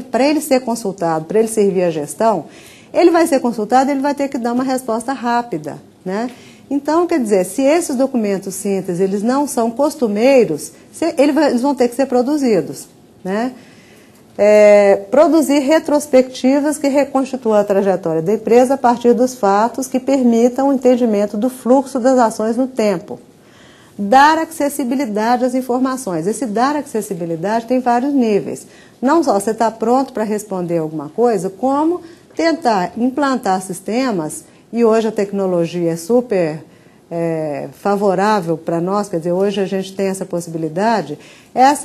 [SPEAKER 2] para ele ser consultado, para ele servir a gestão, ele vai ser consultado, ele vai ter que dar uma resposta rápida, né? Então, quer dizer, se esses documentos síntese eles não são costumeiros, eles vão ter que ser produzidos, né? Produzir retrospectivas que reconstituam a trajetória da empresa a partir dos fatos que permitam o entendimento do fluxo das ações no tempo. Dar acessibilidade às informações. Esse dar acessibilidade tem vários níveis. Não só você está pronto para responder alguma coisa, como tentar implantar sistemas. E hoje a tecnologia é super favorável para nós, quer dizer, hoje a gente tem essa possibilidade.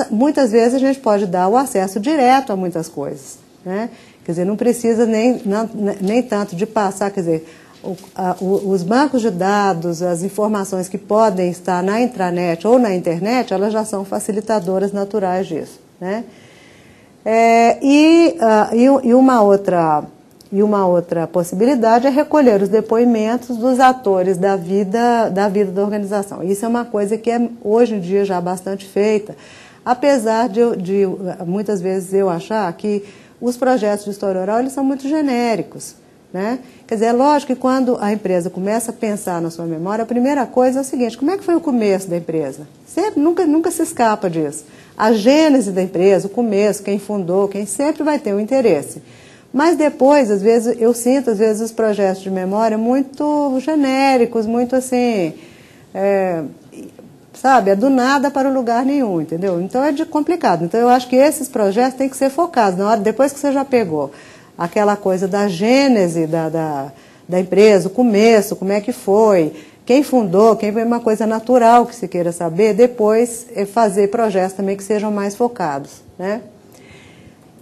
[SPEAKER 2] Muitas vezes a gente pode dar o acesso direto a muitas coisas, né? Quer dizer, não precisa nem tanto de passar, quer dizer, os bancos de dados, as informações que podem estar na intranet ou na internet, elas já são facilitadoras naturais disso, né? E uma outra possibilidade é recolher os depoimentos dos atores da vida da organização. Isso é uma coisa que é, hoje em dia, já bastante feita, apesar de muitas vezes eu achar que os projetos de história oral eles são muito genéricos, né? Quer dizer, é lógico que quando a empresa começa a pensar na sua memória, a primeira coisa é o seguinte: como é que foi o começo da empresa? Sempre, nunca se escapa disso. A gênese da empresa, o começo, quem fundou, quem sempre vai ter um interesse. Mas depois, às vezes, eu sinto, às vezes, os projetos de memória muito genéricos, muito assim, sabe, é do nada para o lugar nenhum, entendeu? Então é complicado. Então eu acho que esses projetos têm que ser focados. Na hora, depois que você já pegou aquela coisa da gênese da empresa, o começo, como é que foi, quem fundou, quem foi, uma coisa natural que se queira saber, depois fazer projetos também que sejam mais focados, né?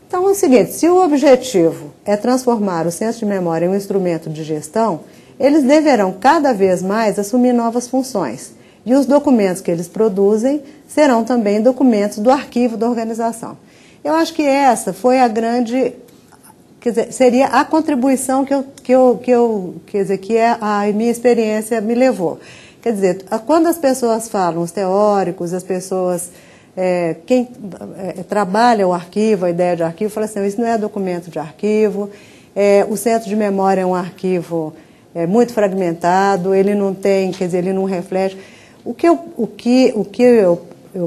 [SPEAKER 2] Então é o seguinte, se o objetivo é transformar o centro de memória em um instrumento de gestão, eles deverão cada vez mais assumir novas funções. E os documentos que eles produzem serão também documentos do arquivo da organização. Eu acho que essa foi a grande, quer dizer, seria a contribuição que a minha experiência me levou. Quer dizer, quando as pessoas falam, os teóricos, as pessoas, quem trabalha o arquivo, a ideia de arquivo, fala assim, isso não é documento de arquivo, o centro de memória é um arquivo muito fragmentado, ele não tem, quer dizer, ele não reflete. O que eu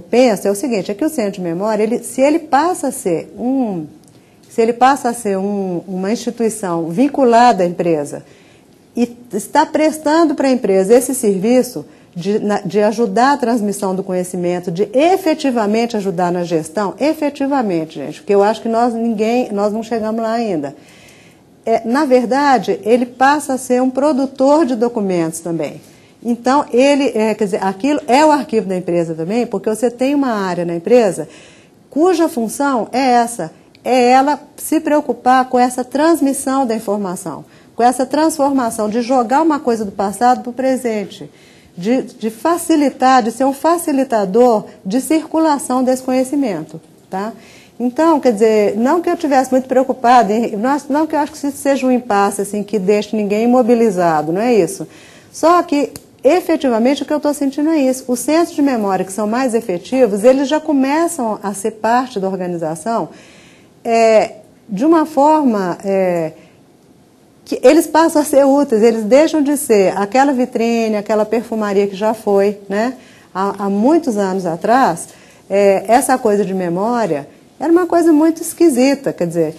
[SPEAKER 2] penso é o seguinte, é que o centro de memória, se ele passa a ser uma instituição vinculada à empresa e está prestando para a empresa esse serviço de ajudar a transmissão do conhecimento, de efetivamente ajudar na gestão, efetivamente, gente, porque eu acho que nós não chegamos lá ainda. Na verdade, ele passa a ser um produtor de documentos também. Então, quer dizer, aquilo é o arquivo da empresa também, porque você tem uma área na empresa cuja função é essa, é ela se preocupar com essa transmissão da informação, com essa transformação, de jogar uma coisa do passado para o presente, de facilitar, de ser um facilitador de circulação desse conhecimento, tá? Então, quer dizer, não que eu estivesse muito preocupada, não que eu acho que isso seja um impasse assim, que deixe ninguém imobilizado, não é isso. Só que, efetivamente, o que eu estou sentindo é isso. Os centros de memória que são mais efetivos, eles já começam a ser parte da organização de uma forma que eles passam a ser úteis, eles deixam de ser aquela vitrine, aquela perfumaria que já foi, né? Há muitos anos atrás, essa coisa de memória era uma coisa muito esquisita, quer dizer,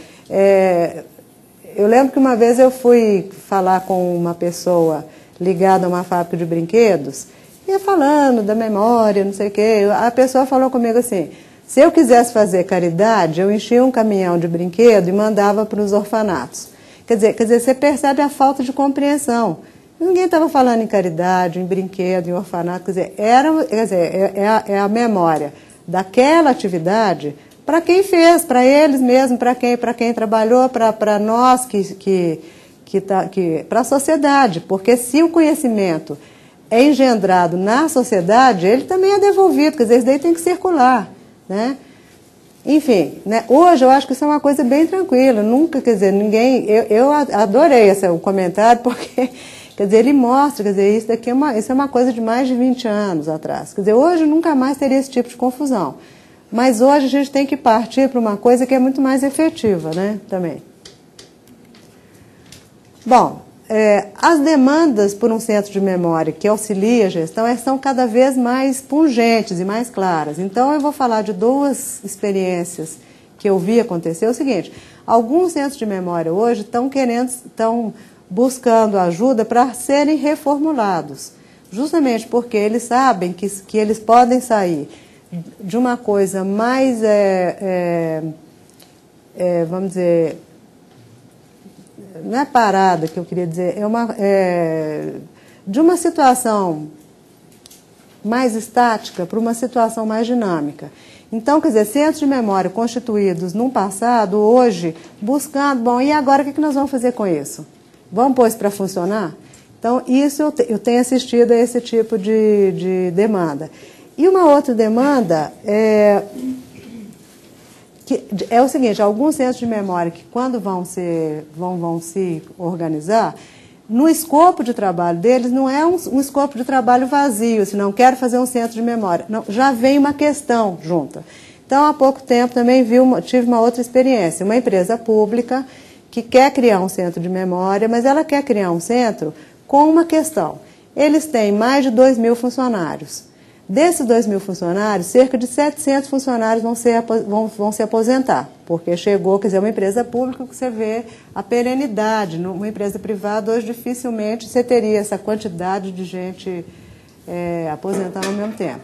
[SPEAKER 2] eu lembro que uma vez eu fui falar com uma pessoa ligada a uma fábrica de brinquedos, ia falando da memória, não sei o quê, a pessoa falou comigo assim, se eu quisesse fazer caridade, eu enchia um caminhão de brinquedo e mandava para os orfanatos. Quer dizer, você percebe a falta de compreensão. Ninguém estava falando em caridade, em brinquedo, em orfanato, quer dizer, é a memória daquela atividade para quem fez, para eles mesmos, para quem trabalhou, para nós para a sociedade, porque se o conhecimento é engendrado na sociedade, ele também é devolvido, quer dizer, isso daí tem que circular, né? Enfim, né? Hoje eu acho que isso é uma coisa bem tranquila, nunca, quer dizer, eu adorei o comentário, porque, quer dizer, ele mostra, quer dizer, isso é uma coisa de mais de 20 anos atrás, quer dizer, hoje nunca mais teria esse tipo de confusão, mas hoje a gente tem que partir para uma coisa que é muito mais efetiva, né, também. Bom, as demandas por um centro de memória que auxilia a gestão são cada vez mais pungentes e mais claras. Então, eu vou falar de experiências que eu vi acontecer. É o seguinte, alguns centros de memória hoje estão buscando ajuda para serem reformulados, justamente porque eles sabem que eles podem sair de uma coisa mais, vamos dizer, não é parada que eu queria dizer, de uma situação mais estática para uma situação mais dinâmica. Então, quer dizer, centros de memória constituídos num passado, hoje, buscando, bom, e agora o que nós vamos fazer com isso? Vamos pôr isso para funcionar? Então, isso eu tenho assistido a esse tipo de demanda. E uma outra demanda é o seguinte, alguns centros de memória que quando vão se organizar, no escopo de trabalho deles não é um escopo de trabalho vazio, se não quero fazer um centro de memória, não, já vem uma questão junta. Então, há pouco tempo também tive uma outra experiência, uma empresa pública que quer criar um centro de memória, mas ela quer criar um centro com uma questão. Eles têm mais de 2.000 funcionários. Desses 2.000 funcionários, cerca de 700 funcionários vão se aposentar, porque chegou, quer dizer, uma empresa pública que você vê a perenidade. Numa empresa privada, hoje dificilmente você teria essa quantidade de gente aposentando ao mesmo tempo.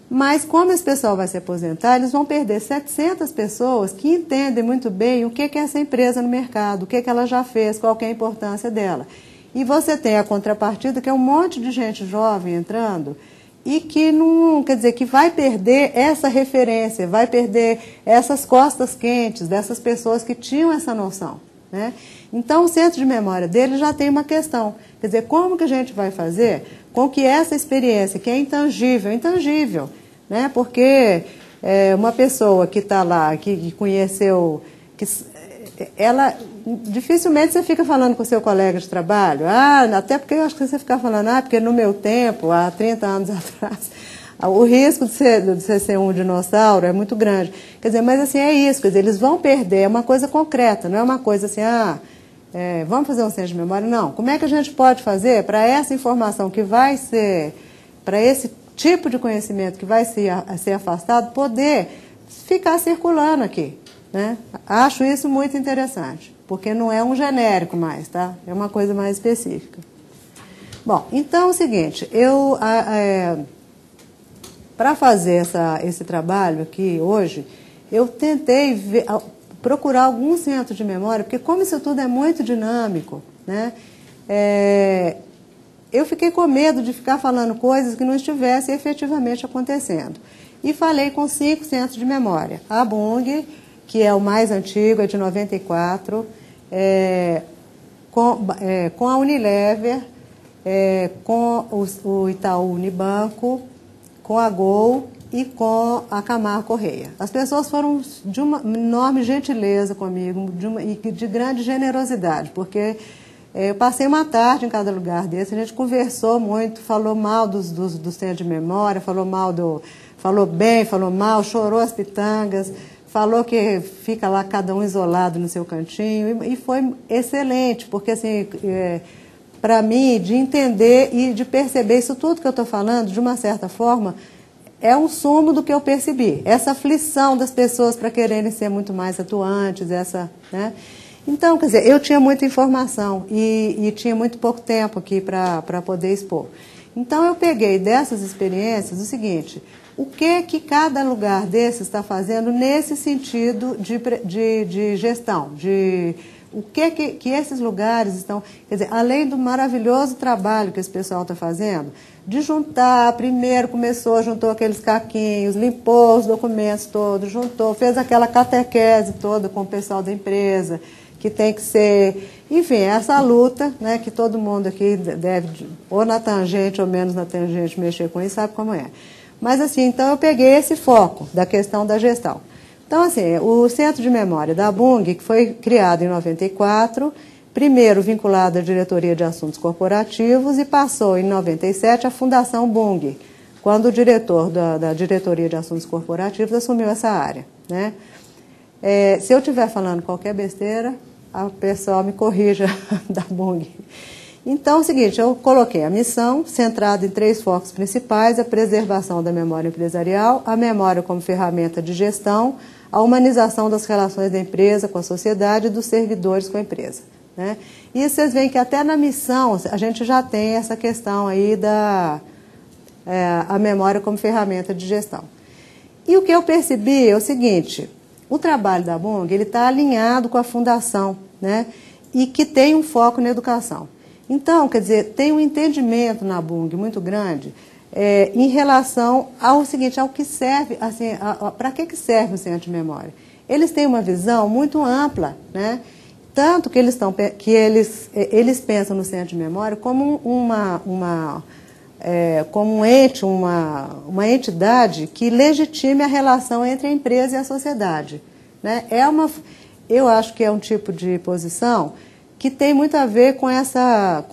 [SPEAKER 2] Mas como esse pessoal vai se aposentar, eles vão perder 700 pessoas que entendem muito bem o que é essa empresa no mercado, o que ela já fez, qual que é a importância dela. E você tem a contrapartida, que é um monte de gente jovem entrando, e que não, quer dizer, que vai perder essa referência, vai perder essas costas quentes dessas pessoas que tinham essa noção, né? Então, o centro de memória dele já tem uma questão, quer dizer, como que a gente vai fazer com que essa experiência, que é intangível, né? Porque uma pessoa que está lá, que conheceu, ela dificilmente você fica falando com o seu colega de trabalho, até porque eu acho que você fica falando, porque no meu tempo, há 30 anos atrás, o risco de você ser um dinossauro é muito grande. Quer dizer, mas assim, é isso, quer dizer, eles vão perder, é uma coisa concreta, não é uma coisa assim, vamos fazer um centro de memória, não. Como é que a gente pode fazer para essa informação que vai ser, para esse tipo de conhecimento que vai ser afastado, poder ficar circulando aqui, né? Acho isso muito interessante, porque não é um genérico mais, tá? É uma coisa mais específica. Bom, então é o seguinte, para fazer esse trabalho aqui hoje, eu tentei procurar algum centro de memória, porque como isso tudo é muito dinâmico, né? Eu fiquei com medo de ficar falando coisas que não estivessem efetivamente acontecendo. E falei com 5 centros de memória. A Bung, que é o mais antigo, é de 94, com a Unilever, com o Itaú Unibanco, com a Gol e com a Camargo Correia. As pessoas foram de uma enorme gentileza comigo e de grande generosidade, porque eu passei uma tarde em cada lugar desse, a gente conversou muito, falou mal dos centros de memória, falou bem, falou mal, chorou as pitangas, falou que fica lá cada um isolado no seu cantinho, e foi excelente, porque assim, para mim, de entender e de perceber isso tudo que eu estou falando, de uma certa forma, é um sumo do que eu percebi. Essa aflição das pessoas para quererem ser muito mais atuantes, né? Então, quer dizer, eu tinha muita informação e tinha muito pouco tempo aqui para poder expor. Então, eu peguei dessas experiências o seguinte: o que cada lugar desses está fazendo nesse sentido de gestão, o que esses lugares estão... Quer dizer, além do maravilhoso trabalho que esse pessoal está fazendo, de juntar, primeiro juntou aqueles caquinhos, limpou os documentos todos, fez aquela catequese toda com o pessoal da empresa, que tem que ser... Enfim, essa luta, né, que todo mundo aqui deve, ou na tangente ou menos na tangente, mexer com isso, sabe como é. Mas assim, então eu peguei esse foco da questão da gestão. Então, assim, o Centro de Memória da Bung, que foi criado em 94, primeiro vinculado à Diretoria de Assuntos Corporativos e passou em 97 à Fundação Bung, quando o diretor da Diretoria de Assuntos Corporativos assumiu essa área, né? Se eu estiver falando qualquer besteira, a pessoa me corrija da Bung. Então, é o seguinte, eu coloquei a missão centrada em 3 focos principais: a preservação da memória empresarial, a memória como ferramenta de gestão, a humanização das relações da empresa com a sociedade e dos servidores com a empresa, né? E vocês veem que até na missão a gente já tem essa questão aí a memória como ferramenta de gestão. E o que eu percebi é o seguinte: o trabalho da Bung, ele está alinhado com a fundação, né? E que tem um foco na educação. Então, quer dizer, tem um entendimento na Bung muito grande em relação ao seguinte, ao que serve, assim, para que serve o Centro de Memória? Eles têm uma visão muito ampla, né? Tanto que eles pensam no Centro de Memória como como um ente, uma entidade que legitime a relação entre a empresa e a sociedade, né? Eu acho que é um tipo de posição que tem muito a ver com essa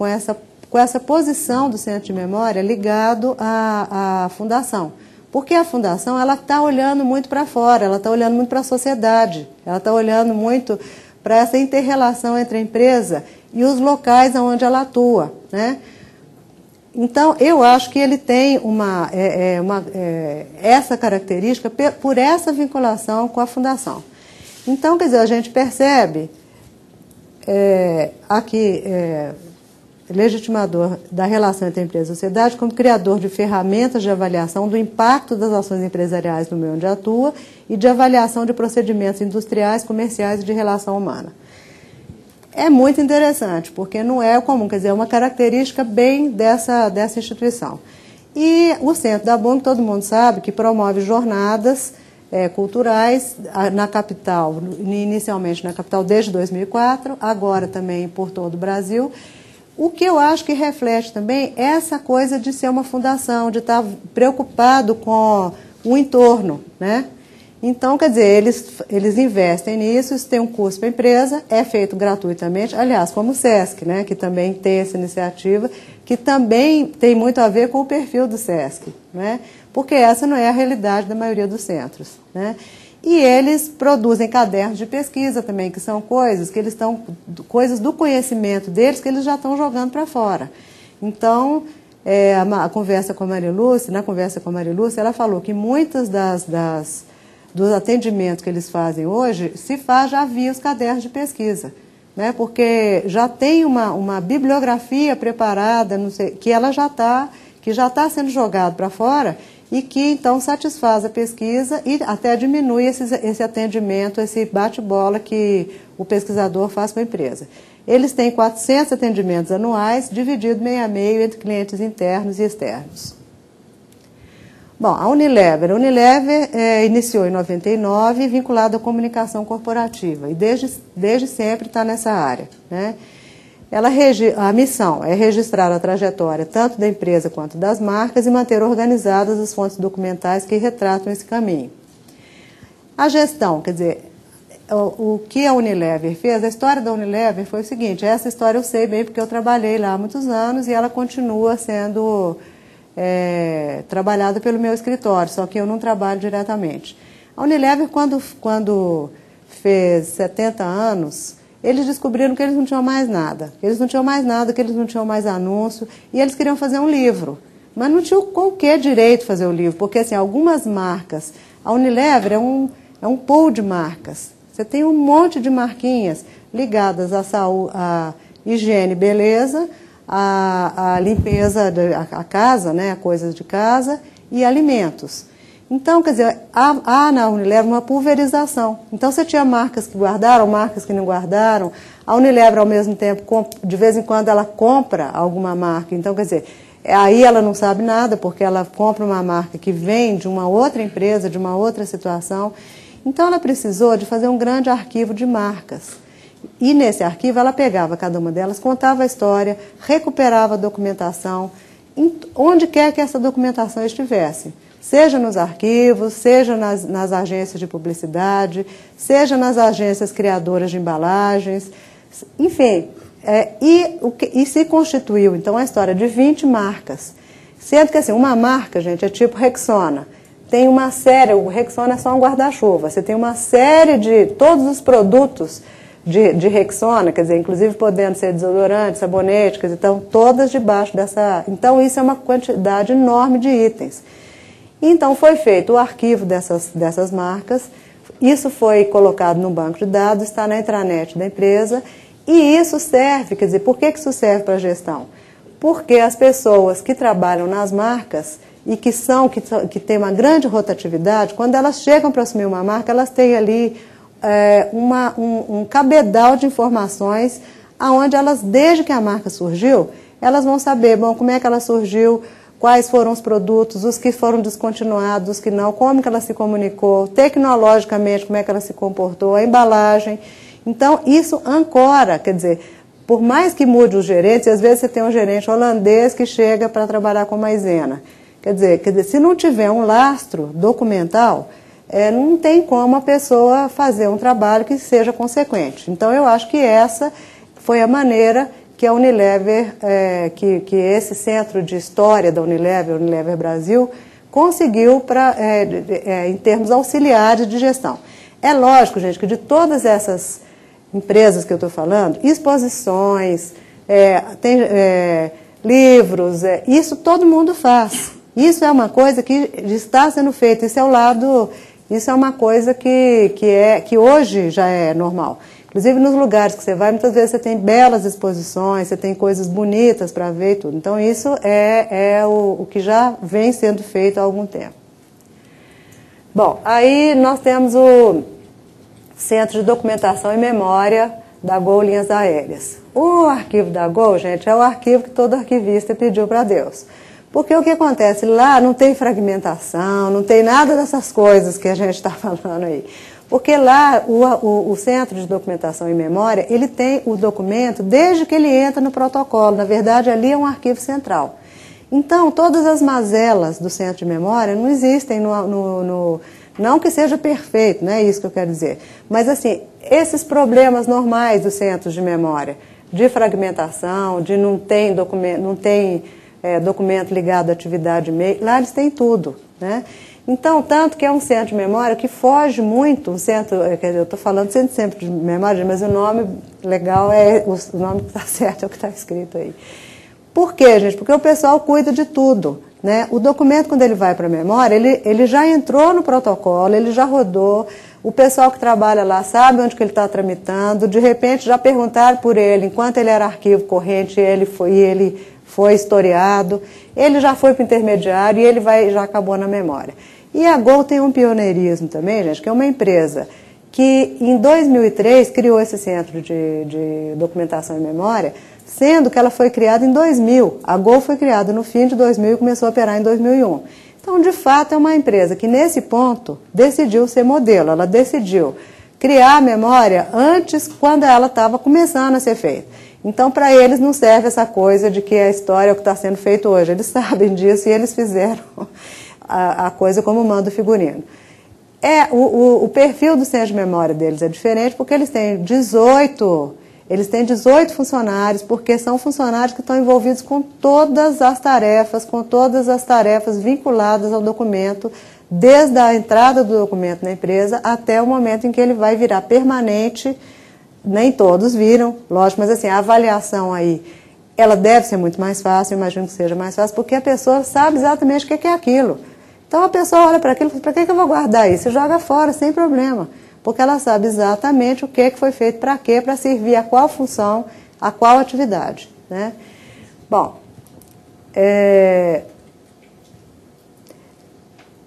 [SPEAKER 2] posição do Centro de Memória ligado à Fundação. Porque a Fundação está olhando muito para fora, ela está olhando muito para a sociedade, ela está olhando muito para essa inter-relação entre a empresa e os locais onde ela atua, né? Então, eu acho que ele tem essa característica por essa vinculação com a fundação. Então, quer dizer, a gente percebe aqui legitimador da relação entre empresa e sociedade como criador de ferramentas de avaliação do impacto das ações empresariais no meio onde atua e de avaliação de procedimentos industriais, comerciais e de relação humana. É muito interessante, porque não é comum, quer dizer, é uma característica bem dessa instituição. E o Centro da BUNG, todo mundo sabe, que promove jornadas culturais na capital, inicialmente na capital desde 2004, agora também por todo o Brasil. O que eu acho que reflete também é essa coisa de ser uma fundação, de estar preocupado com o entorno, né? Então, quer dizer, eles investem nisso, isso tem um custo para a empresa, é feito gratuitamente, aliás, como o SESC, né, que também tem essa iniciativa, que também tem muito a ver com o perfil do SESC, né, porque essa não é a realidade da maioria dos centros, né. E eles produzem cadernos de pesquisa também, que são coisas que eles estão, coisas do conhecimento deles que eles já estão jogando para fora. Então, a conversa com a Marilúcia, na conversa com a Marilúcia, ela falou que muitas dos atendimentos que eles fazem hoje, se faz já via os cadernos de pesquisa, né? Porque já tem uma bibliografia preparada, não sei, que já está sendo jogado para fora e que então satisfaz a pesquisa e até diminui esse atendimento, esse bate-bola que o pesquisador faz com a empresa. Eles têm 400 atendimentos anuais, dividido meio a meio entre clientes internos e externos. Bom, a Unilever iniciou em 99, vinculada à comunicação corporativa, e desde sempre está nessa área, né? A missão é registrar a trajetória tanto da empresa quanto das marcas e manter organizadas as fontes documentais que retratam esse caminho. A gestão, quer dizer, o que a Unilever fez, a história da Unilever foi o seguinte, essa história eu sei bem porque eu trabalhei lá há muitos anos e ela continua sendo trabalhada pelo meu escritório, só que eu não trabalho diretamente. A Unilever, quando fez 70 anos, eles descobriram que eles não tinham mais nada. Que eles não tinham mais anúncio, e eles queriam fazer um livro. Mas não tinham qualquer direito de fazer o livro, porque assim, algumas marcas, a Unilever é um pool de marcas. Você tem um monte de marquinhas ligadas à saúde, à higiene e beleza, a limpeza da casa, né, coisas de casa e alimentos. Então, quer dizer, há na Unilever uma pulverização. Então, você tinha marcas que guardaram, marcas que não guardaram. A Unilever, ao mesmo tempo, de vez em quando, ela compra alguma marca. Então, quer dizer, aí ela não sabe nada, porque ela compra uma marca que vem de uma outra empresa, de uma outra situação. Então, ela precisou de fazer um grande arquivo de marcas. E nesse arquivo ela pegava cada uma delas, contava a história, recuperava a documentação, onde quer que essa documentação estivesse. Seja nos arquivos, seja nas agências de publicidade, seja nas agências criadoras de embalagens, enfim. E se constituiu, então, a história de 20 marcas. Sendo que, assim, uma marca, gente, é tipo Rexona. Tem uma série, o Rexona é só um guarda-chuva. Você tem uma série de todos os produtos de Rexona, quer dizer, inclusive podendo ser desodorante, sabonete, quer dizer, então, todas debaixo dessa... Então, isso é uma quantidade enorme de itens. Então, foi feito o arquivo dessas marcas, isso foi colocado no banco de dados, está na intranet da empresa, e isso serve, quer dizer, por que isso serve para a gestão? Porque as pessoas que trabalham nas marcas e que têm uma grande rotatividade, quando elas chegam para assumir uma marca, elas têm ali um cabedal de informações, onde elas, desde que a marca surgiu, elas vão saber, bom, como é que ela surgiu, quais foram os produtos, os que foram descontinuados, os que não, como que ela se comunicou, tecnologicamente, como é que ela se comportou, a embalagem. Então, isso ancora, quer dizer, por mais que mude os gerentes, às vezes você tem um gerente holandês que chega para trabalhar com maisena. Quer dizer, se não tiver um lastro documental, não tem como a pessoa fazer um trabalho que seja consequente. Então, eu acho que essa foi a maneira que a Unilever, que esse centro de história da Unilever Brasil, conseguiu em termos auxiliares de gestão. É lógico, gente, que de todas essas empresas que eu estou falando, exposições, livros, isso todo mundo faz. Isso é uma coisa que está sendo feita, isso é uma coisa que hoje já é normal. Inclusive nos lugares que você vai, muitas vezes você tem belas exposições, você tem coisas bonitas para ver e tudo. Então isso é o que já vem sendo feito há algum tempo. Bom, aí nós temos o Centro de Documentação e Memória da Gol Linhas Aéreas. O arquivo da Gol, gente, é o arquivo que todo arquivista pediu para Deus. Porque o que acontece? Lá não tem fragmentação, não tem nada dessas coisas que a gente está falando aí. Porque lá o Centro de Documentação e Memória, ele tem o documento desde que ele entra no protocolo. Na verdade, ali é um arquivo central. Então, todas as mazelas do Centro de Memória não existem não que seja perfeito, não é isso que eu quero dizer. Mas, assim, esses problemas normais do Centro de Memória, de fragmentação, de não tem documento ligado à atividade MEI, lá eles têm tudo, né? Então, tanto que é um centro de memória que foge muito, eu estou falando centro de memória, mas o nome legal o nome que está certo é o que está escrito aí. Por quê, gente? Porque o pessoal cuida de tudo, né? O documento, quando ele vai para a memória, ele já entrou no protocolo, ele já rodou, o pessoal que trabalha lá sabe onde que ele está tramitando, de repente já perguntaram por ele, enquanto ele era arquivo corrente, ele foi historiado, ele já foi para o intermediário e ele já acabou na memória. E a Gol tem um pioneirismo também, gente, que é uma empresa que em 2003 criou esse Centro de Documentação e Memória, sendo que ela foi criada em 2000. A Gol foi criada no fim de 2000 e começou a operar em 2001. Então, de fato, é uma empresa que nesse ponto decidiu ser modelo, ela decidiu criar a memória antes, quando ela estava começando a ser feita. Então, para eles não serve essa coisa de que a história é o que está sendo feito hoje. Eles sabem disso e eles fizeram a coisa como manda o figurino. O perfil do centro de memória deles é diferente porque eles têm 18 funcionários, porque são funcionários que estão envolvidos com todas as tarefas vinculadas ao documento, desde a entrada do documento na empresa até o momento em que ele vai virar permanente. Nem todos viram, lógico, mas assim, a avaliação aí, ela deve ser muito mais fácil, eu imagino que seja mais fácil, porque a pessoa sabe exatamente o que é aquilo. Então a pessoa olha para aquilo e fala, para que eu vou guardar isso? E joga fora, sem problema, porque ela sabe exatamente o que foi feito para quê, para servir a qual função, a qual atividade, né? Bom,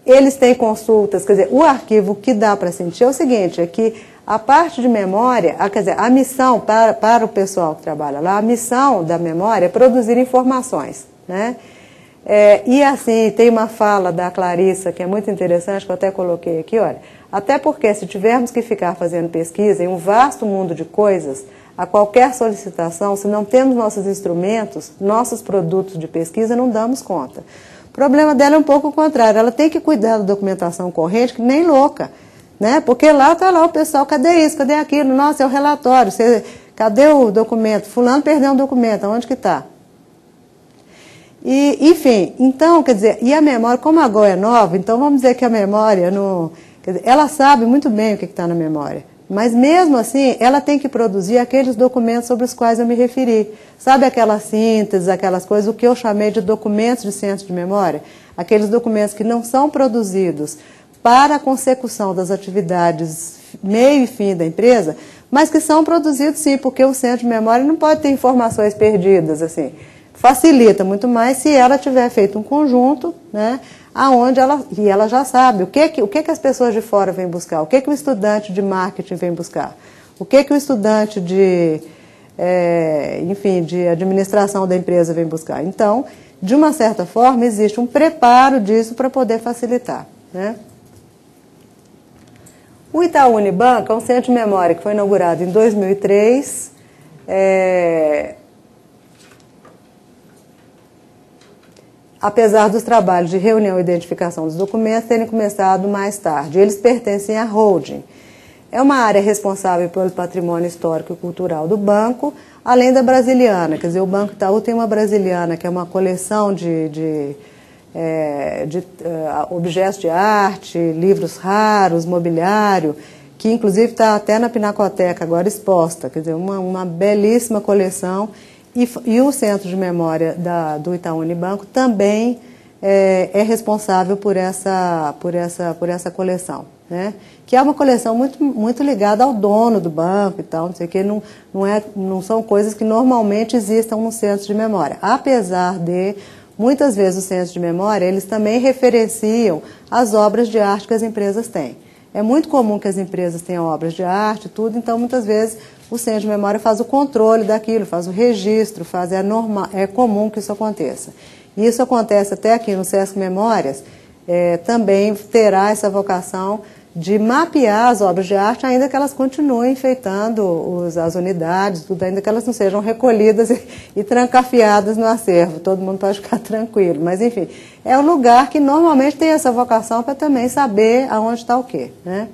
[SPEAKER 2] eles têm consultas, quer dizer, o arquivo que dá para sentir é o seguinte, é que a parte de memória, quer dizer, a missão para o pessoal que trabalha lá, a missão da memória é produzir informações, né? E assim, tem uma fala da Clarissa que é muito interessante, que eu até coloquei aqui, olha, até porque se tivermos que ficar fazendo pesquisa em um vasto mundo de coisas, a qualquer solicitação, se não temos nossos instrumentos, nossos produtos de pesquisa, não damos conta. O problema dela é um pouco o contrário, ela tem que cuidar da documentação corrente, que nem louca, né? Porque lá está lá o pessoal, cadê isso, cadê aquilo? Nossa, é o relatório, cadê o documento? Fulano perdeu um documento, onde que está? E, enfim, então, quer dizer, e a memória, como a Gol é nova, então vamos dizer que a memória, quer dizer, ela sabe muito bem o que está na memória, mas mesmo assim, ela tem que produzir aqueles documentos sobre os quais eu me referi. Sabe aquelas sínteses, aquelas coisas, o que eu chamei de documentos de centro de memória? Aqueles documentos que não são produzidos para a consecução das atividades meio e fim da empresa, mas que são produzidos sim, porque o centro de memória não pode ter informações perdidas, assim. Facilita muito mais se ela tiver feito um conjunto, né, aonde ela já sabe o que as pessoas de fora vêm buscar, o que o estudante de marketing vem buscar, o que o estudante de administração da empresa vem buscar. Então, de uma certa forma, existe um preparo disso para poder facilitar, né? O Itaú Unibanco é um centro de memória que foi inaugurado em 2003, apesar dos trabalhos de reunião e identificação dos documentos terem começado mais tarde. Eles pertencem à holding. É uma área responsável pelo patrimônio histórico e cultural do banco, além da Brasiliana. Quer dizer, o Banco Itaú tem uma Brasiliana, que é uma coleção de objetos de arte, livros raros, mobiliário, que inclusive está até na Pinacoteca agora exposta. Quer dizer, uma belíssima coleção. E o Centro de Memória do Itaú Unibanco também é responsável por essa coleção, né? Que é uma coleção muito ligada ao dono do banco e tal, não sei o que, não são coisas que normalmente existam no Centro de Memória. Apesar de, muitas vezes, os Centros de Memória, eles também referenciam as obras de arte que as empresas têm. É muito comum que as empresas tenham obras de arte e tudo, então, muitas vezes, o Centro de Memória faz o controle daquilo, faz o registro, é comum que isso aconteça. E isso acontece até aqui no Sesc Memórias, também terá essa vocação de mapear as obras de arte, ainda que elas continuem enfeitando as unidades, tudo, ainda que elas não sejam recolhidas e trancafiadas no acervo. Todo mundo pode ficar tranquilo. Mas, enfim, é um lugar que normalmente tem essa vocação para também saber aonde está o quê, né?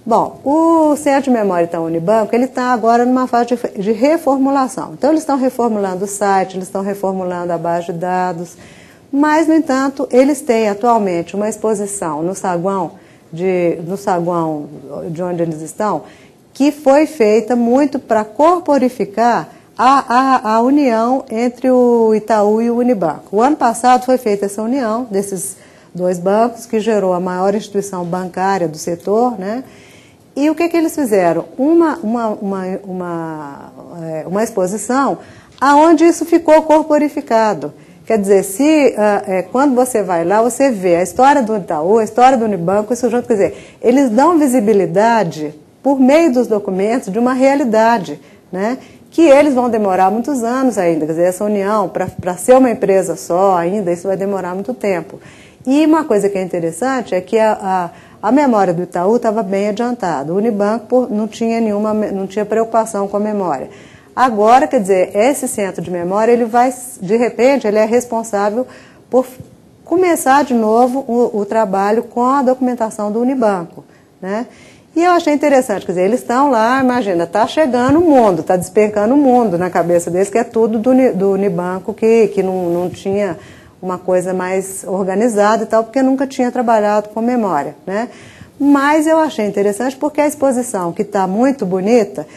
[SPEAKER 2] Bom, o Centro de Memória Itaú Unibanco, ele está agora numa fase de reformulação. Então, eles estão reformulando o site, eles estão reformulando a base de dados, mas, no entanto, eles têm atualmente uma exposição no saguão de onde eles estão, que foi feita muito para corporificar a união entre o Itaú e o Unibanco. O ano passado foi feita essa união desses dois bancos, que gerou a maior instituição bancária do setor, né? E o que eles fizeram? Uma exposição aonde isso ficou corporificado. Quer dizer, quando você vai lá, você vê a história do Itaú, a história do Unibanco, isso junto, quer dizer, eles dão visibilidade, por meio dos documentos, de uma realidade, né? Que eles vão demorar muitos anos ainda, quer dizer, essa união, para ser uma empresa só ainda, isso vai demorar muito tempo. E uma coisa que é interessante é que a memória do Itaú estava bem adiantada. O Unibanco não tinha preocupação com a memória. Agora, quer dizer, esse centro de memória, ele vai, de repente, ele é responsável por começar de novo o trabalho com a documentação do Unibanco, né? E eu achei interessante, quer dizer, eles estão lá, imagina, está chegando o mundo, está despencando o mundo na cabeça deles, que é tudo do Unibanco, que não tinha uma coisa mais organizada e tal, porque nunca tinha trabalhado com memória, né? Mas eu achei interessante porque a exposição, que está muito bonita,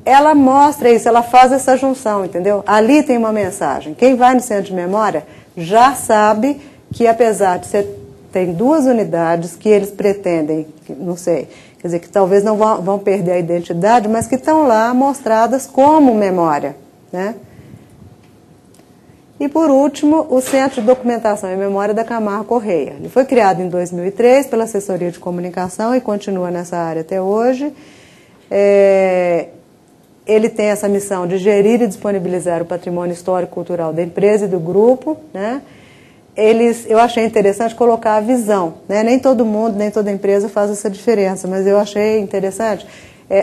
[SPEAKER 2] ela mostra isso, ela faz essa junção, entendeu? Ali tem uma mensagem. Quem vai no Centro de Memória já sabe que, apesar de tem duas unidades que eles pretendem, não sei, quer dizer, que talvez não vão perder a identidade, mas que estão lá mostradas como memória, né? E, por último, o Centro de Documentação e Memória da Camargo Correia. Ele foi criado em 2003 pela Assessoria de Comunicação e continua nessa área até hoje. Ele tem essa missão de gerir e disponibilizar o patrimônio histórico e cultural da empresa e do grupo, né? Eu achei interessante colocar a visão, né? Nem todo mundo, nem toda empresa faz essa diferença, mas eu achei interessante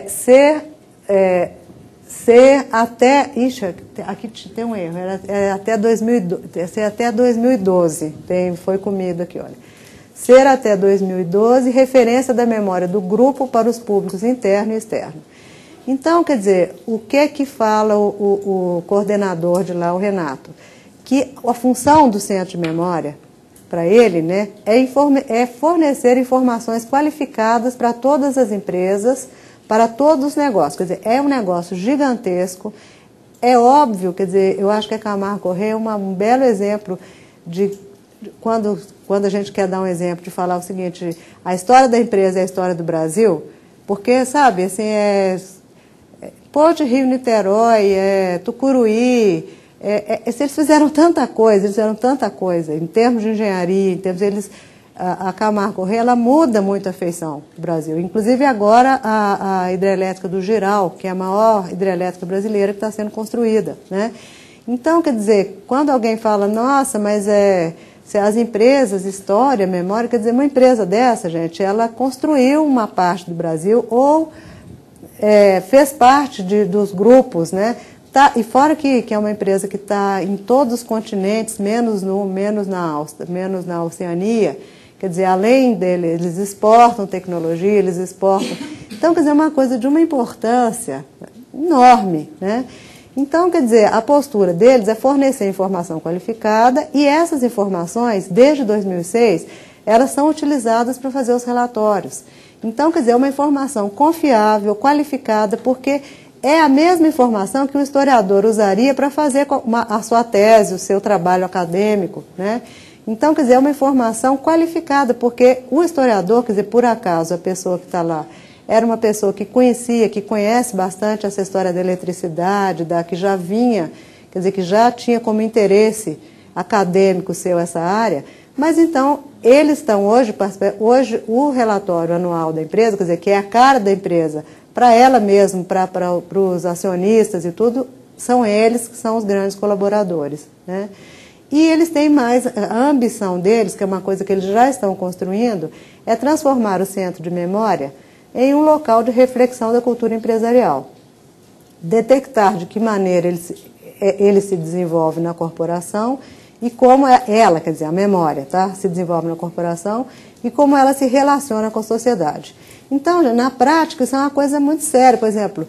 [SPEAKER 2] ser até... Ixi, aqui tem um erro, até 2012, foi comido aqui, olha. Ser até 2012 referência da memória do grupo para os públicos interno e externo. Então, quer dizer, o que fala o coordenador de lá, o Renato? Que a função do Centro de Memória, para ele, né, é fornecer informações qualificadas para todas as empresas, para todos os negócios. Quer dizer, é um negócio gigantesco. É óbvio, quer dizer, eu acho que a Camargo Correia é um belo exemplo de quando a gente quer dar um exemplo de falar o seguinte, a história da empresa é a história do Brasil, porque, sabe, assim, Porto de Rio-Niterói, Tucuruí, eles fizeram tanta coisa, em termos de engenharia, em termos a Camargo Correia, ela muda muito a feição do Brasil. Inclusive agora a hidrelétrica do Giral, que é a maior hidrelétrica brasileira que está sendo construída, né? Então, quer dizer, quando alguém fala, nossa, mas se as empresas, história, memória, quer dizer, uma empresa dessa, gente, ela construiu uma parte do Brasil ou fez parte dos grupos, né? E fora que é uma empresa que está em todos os continentes, menos na Oceania, quer dizer, além dele, eles exportam tecnologia, eles exportam... Então, quer dizer, é uma coisa de uma importância enorme, né? Então, quer dizer, a postura deles é fornecer informação qualificada e essas informações, desde 2006, elas são utilizadas para fazer os relatórios. Então, quer dizer, é uma informação confiável, qualificada, porque é a mesma informação que o historiador usaria para fazer a sua tese, o seu trabalho acadêmico, né? Então, quer dizer, é uma informação qualificada, porque o historiador, quer dizer, por acaso, a pessoa que está lá, era uma pessoa que conhecia, que conhece bastante essa história da eletricidade, que já vinha, quer dizer, que já tinha como interesse acadêmico seu essa área, mas então eles estão hoje o relatório anual da empresa, quer dizer, que é a cara da empresa, para ela mesma, para os acionistas e tudo, são eles que são os grandes colaboradores, né? E eles têm mais, a ambição deles, que é uma coisa que eles já estão construindo, é transformar o Centro de Memória em um local de reflexão da cultura empresarial. Detectar de que maneira ele se desenvolve na corporação e como ela, quer dizer, a memória, tá, se desenvolve na corporação e como ela se relaciona com a sociedade. Então, na prática, isso é uma coisa muito séria. Por exemplo,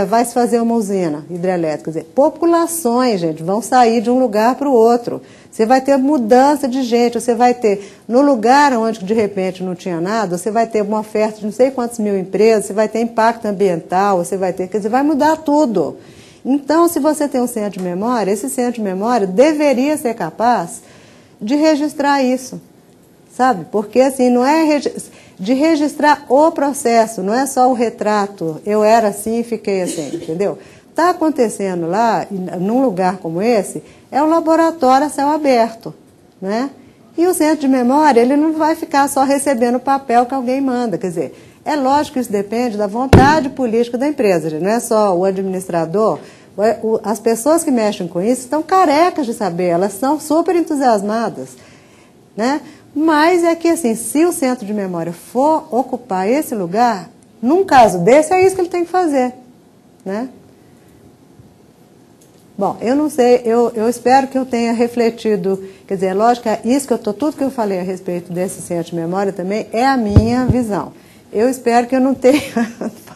[SPEAKER 2] vai se fazer uma usina hidrelétrica, quer dizer, populações, gente, vão sair de um lugar para o outro. Você vai ter mudança de gente, você vai ter, no lugar onde de repente não tinha nada, você vai ter uma oferta de não sei quantos mil empresas, você vai ter impacto ambiental, você vai ter, quer dizer, vai mudar tudo. Então, se você tem um centro de memória, esse centro de memória deveria ser capaz de registrar isso, sabe? Porque assim, não é de registrar o processo, não é só o retrato, eu era assim e fiquei assim, entendeu? Está acontecendo lá, num lugar como esse, é um laboratório a céu aberto, né? E o centro de memória, ele não vai ficar só recebendo o papel que alguém manda, quer dizer, é lógico que isso depende da vontade política da empresa, gente, não é só o administrador, as pessoas que mexem com isso estão carecas de saber, elas são super entusiasmadas, né? Mas é que, assim, se o centro de memória for ocupar esse lugar, num caso desse, é isso que ele tem que fazer, né? Bom, eu não sei, eu espero que eu tenha refletido, quer dizer, lógico, isso que tudo que eu falei a respeito desse centro de memória também é a minha visão. Eu espero que eu não tenha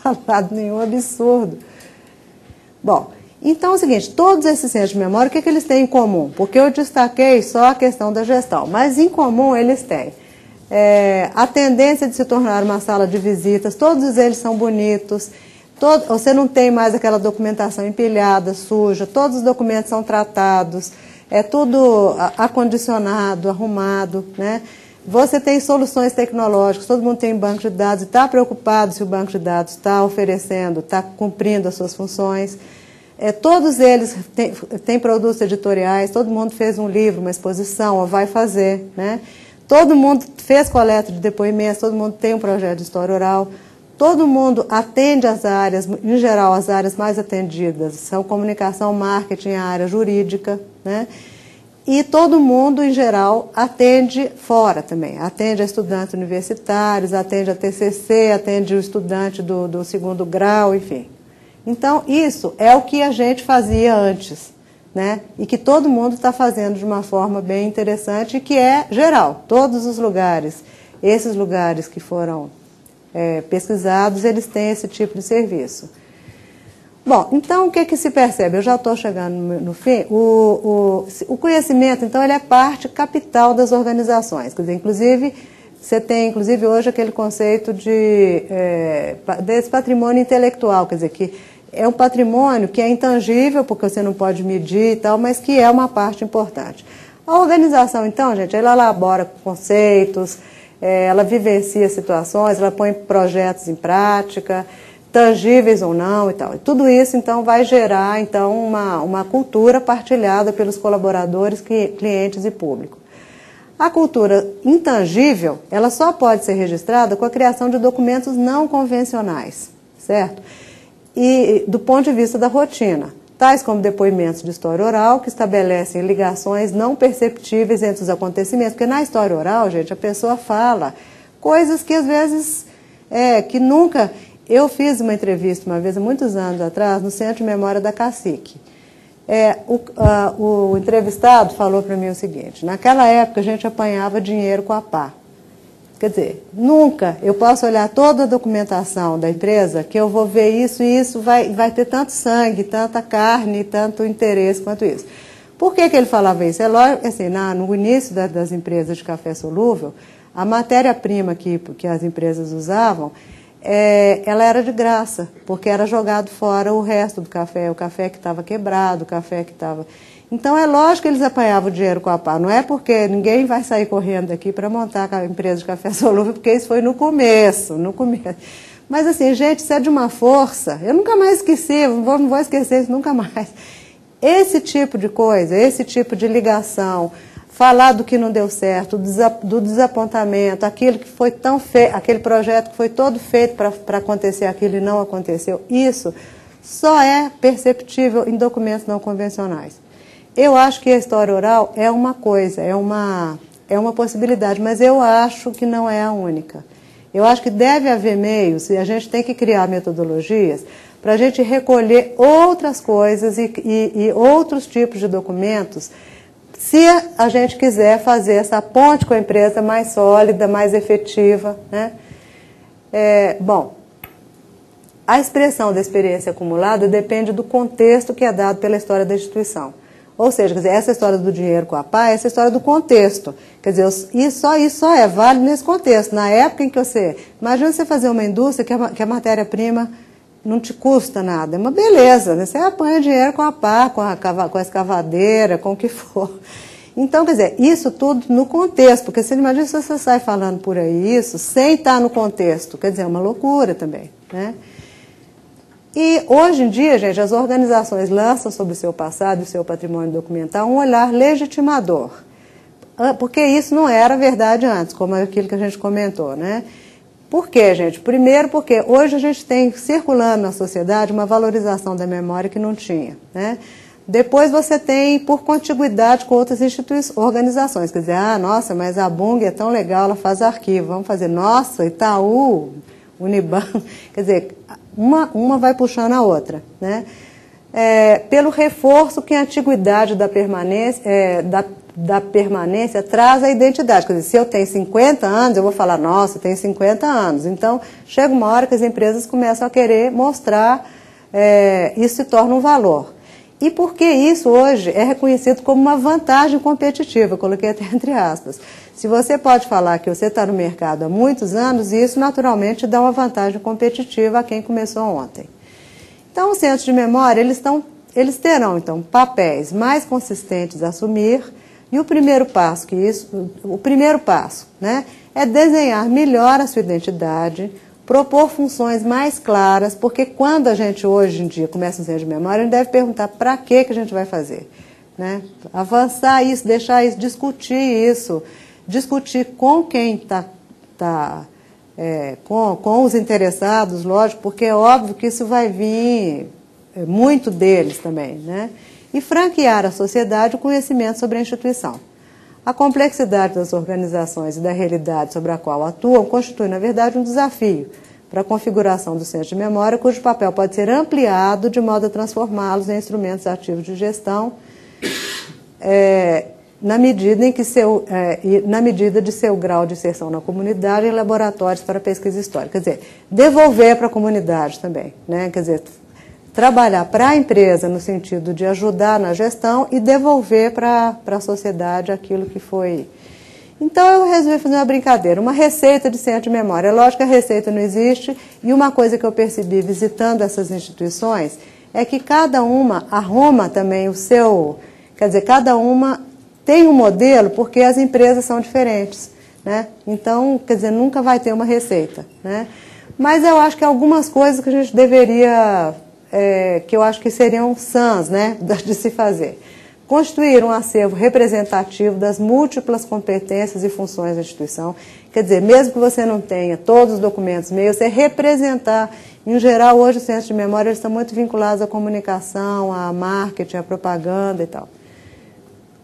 [SPEAKER 2] falado nenhum absurdo. Bom, então é o seguinte, todos esses centros de memória, o que eles têm em comum? Porque eu destaquei só a questão da gestão, mas em comum eles têm a tendência de se tornar uma sala de visitas, todos eles são bonitos, você não tem mais aquela documentação empilhada, suja, todos os documentos são tratados, é tudo acondicionado, arrumado, né? Você tem soluções tecnológicas, todo mundo tem banco de dados e está preocupado se o banco de dados está oferecendo, está cumprindo as suas funções. Todos eles têm produtos editoriais, todo mundo fez um livro, uma exposição, ou vai fazer, né? Todo mundo fez coleta de depoimentos, todo mundo tem um projeto de história oral, todo mundo atende as áreas, em geral as áreas mais atendidas são comunicação, marketing, a área jurídica, né? E todo mundo, em geral, atende fora também, atende a estudantes universitários, atende a TCC, atende o estudante do segundo grau, enfim. Então, isso é o que a gente fazia antes, né? E que todo mundo está fazendo de uma forma bem interessante e que é geral. Todos os lugares, esses lugares que foram pesquisados, eles têm esse tipo de serviço. Bom, então o que se percebe? Eu já estou chegando no fim. O conhecimento, então, ele é parte capital das organizações. Quer dizer, inclusive, você tem, inclusive, hoje aquele conceito desse patrimônio intelectual, quer dizer, que é um patrimônio que é intangível, porque você não pode medir e tal, mas que é uma parte importante. A organização, então, gente, ela elabora conceitos, ela vivencia situações, ela põe projetos em prática, tangíveis ou não e tal. E tudo isso, então, vai gerar, então, uma cultura partilhada pelos colaboradores, clientes e público. A cultura intangível, ela só pode ser registrada com a criação de documentos não convencionais, certo? E do ponto de vista da rotina, tais como depoimentos de história oral, que estabelecem ligações não perceptíveis entre os acontecimentos, porque na história oral, gente, a pessoa fala coisas que às vezes, que nunca... Eu fiz uma entrevista uma vez, há muitos anos atrás, no Centro de Memória da Cacique. O entrevistado falou para mim o seguinte, naquela época a gente apanhava dinheiro com a pá. Quer dizer, nunca eu posso olhar toda a documentação da empresa que eu vou ver isso e isso vai ter tanto sangue, tanta carne, tanto interesse quanto isso. Por que ele falava isso? É lógico, assim, no início das empresas de café solúvel, a matéria-prima que as empresas usavam ela era de graça, porque era jogado fora o resto do café, o café que estava quebrado, o café que estava... Então, é lógico que eles apanhavam o dinheiro com a pá. Não é porque ninguém vai sair correndo daqui para montar a empresa de café solúvel, porque isso foi no começo. Mas, assim, gente, isso é de uma força. Eu nunca mais esqueci, não vou esquecer isso nunca mais. Esse tipo de coisa, esse tipo de ligação, falar do que não deu certo, do desapontamento, aquilo que foi tão feito, aquele projeto que foi todo feito para acontecer aquilo e não aconteceu, isso só é perceptível em documentos não convencionais. Eu acho que a história oral é uma coisa, é uma possibilidade, mas eu acho que não é a única. Eu acho que deve haver meios, e a gente tem que criar metodologias para a gente recolher outras coisas e outros tipos de documentos, se a gente quiser fazer essa ponte com a empresa mais sólida, mais efetiva, né? Bom, a expressão da experiência acumulada depende do contexto que é dado pela história da instituição. Ou seja, quer dizer, essa história do dinheiro com a pá, essa história do contexto. Quer dizer, isso só é válido nesse contexto. Na época em que você... Imagina você fazer uma indústria que a matéria-prima não te custa nada. É uma beleza, né? Você apanha dinheiro com a pá, com a escavadeira, com o que for. Então, quer dizer, isso tudo no contexto. Porque você imagina se você sai falando por aí isso sem estar no contexto. Quer dizer, é uma loucura também, né? E hoje em dia, gente, as organizações lançam sobre o seu passado e o seu patrimônio documental um olhar legitimador. Porque isso não era verdade antes, como aquilo que a gente comentou, né? Por quê, gente? Primeiro porque hoje a gente tem circulando na sociedade uma valorização da memória que não tinha, né? Depois você tem por contiguidade com outras organizações. Quer dizer, nossa, mas a Bung é tão legal, ela faz arquivo. Vamos fazer, nossa, Itaú, Uniban. Quer dizer, uma vai puxando a outra, né? Pelo reforço que a antiguidade da permanência traz à identidade. Quer dizer, se eu tenho 50 anos, eu vou falar, nossa, eu tenho 50 anos. Então, chega uma hora que as empresas começam a querer mostrar, isso se torna um valor. E porque isso hoje é reconhecido como uma vantagem competitiva, eu coloquei até entre aspas. Se você pode falar que você está no mercado há muitos anos, isso naturalmente dá uma vantagem competitiva a quem começou ontem. Então, os centros de memória, eles terão, então, papéis mais consistentes a assumir, e o primeiro passo, né, é desenhar melhor a sua identidade, propor funções mais claras, porque quando a gente hoje em dia começa um centro de memória, a gente deve perguntar para que a gente vai fazer, né? Avançar isso, deixar isso, discutir com quem está com os interessados, lógico, porque é óbvio que isso vai vir muito deles também, né? E franquear à sociedade o conhecimento sobre a instituição. A complexidade das organizações e da realidade sobre a qual atuam constitui, na verdade, um desafio para a configuração do centro de memória, cujo papel pode ser ampliado de modo a transformá-los em instrumentos ativos de gestão, na medida de seu grau de inserção na comunidade e laboratórios para pesquisa histórica. Quer dizer, devolver para a comunidade também, né? Quer dizer, trabalhar para a empresa no sentido de ajudar na gestão e devolver para a sociedade aquilo que foi. Então, eu resolvi fazer uma brincadeira, uma receita de centro de memória. É lógico que a receita não existe, e uma coisa que eu percebi visitando essas instituições é que cada uma arruma também o seu... Quer dizer, cada uma tem um modelo porque as empresas são diferentes, né? Então, quer dizer, nunca vai ter uma receita, né? Mas eu acho que algumas coisas que a gente deveria... que eu acho que seriam sãs, né, de se fazer. Constituir um acervo representativo das múltiplas competências e funções da instituição. Quer dizer, mesmo que você não tenha todos os documentos meios, você representar. Em geral, hoje os centros de memória eles estão muito vinculados à comunicação, à marketing, à propaganda e tal.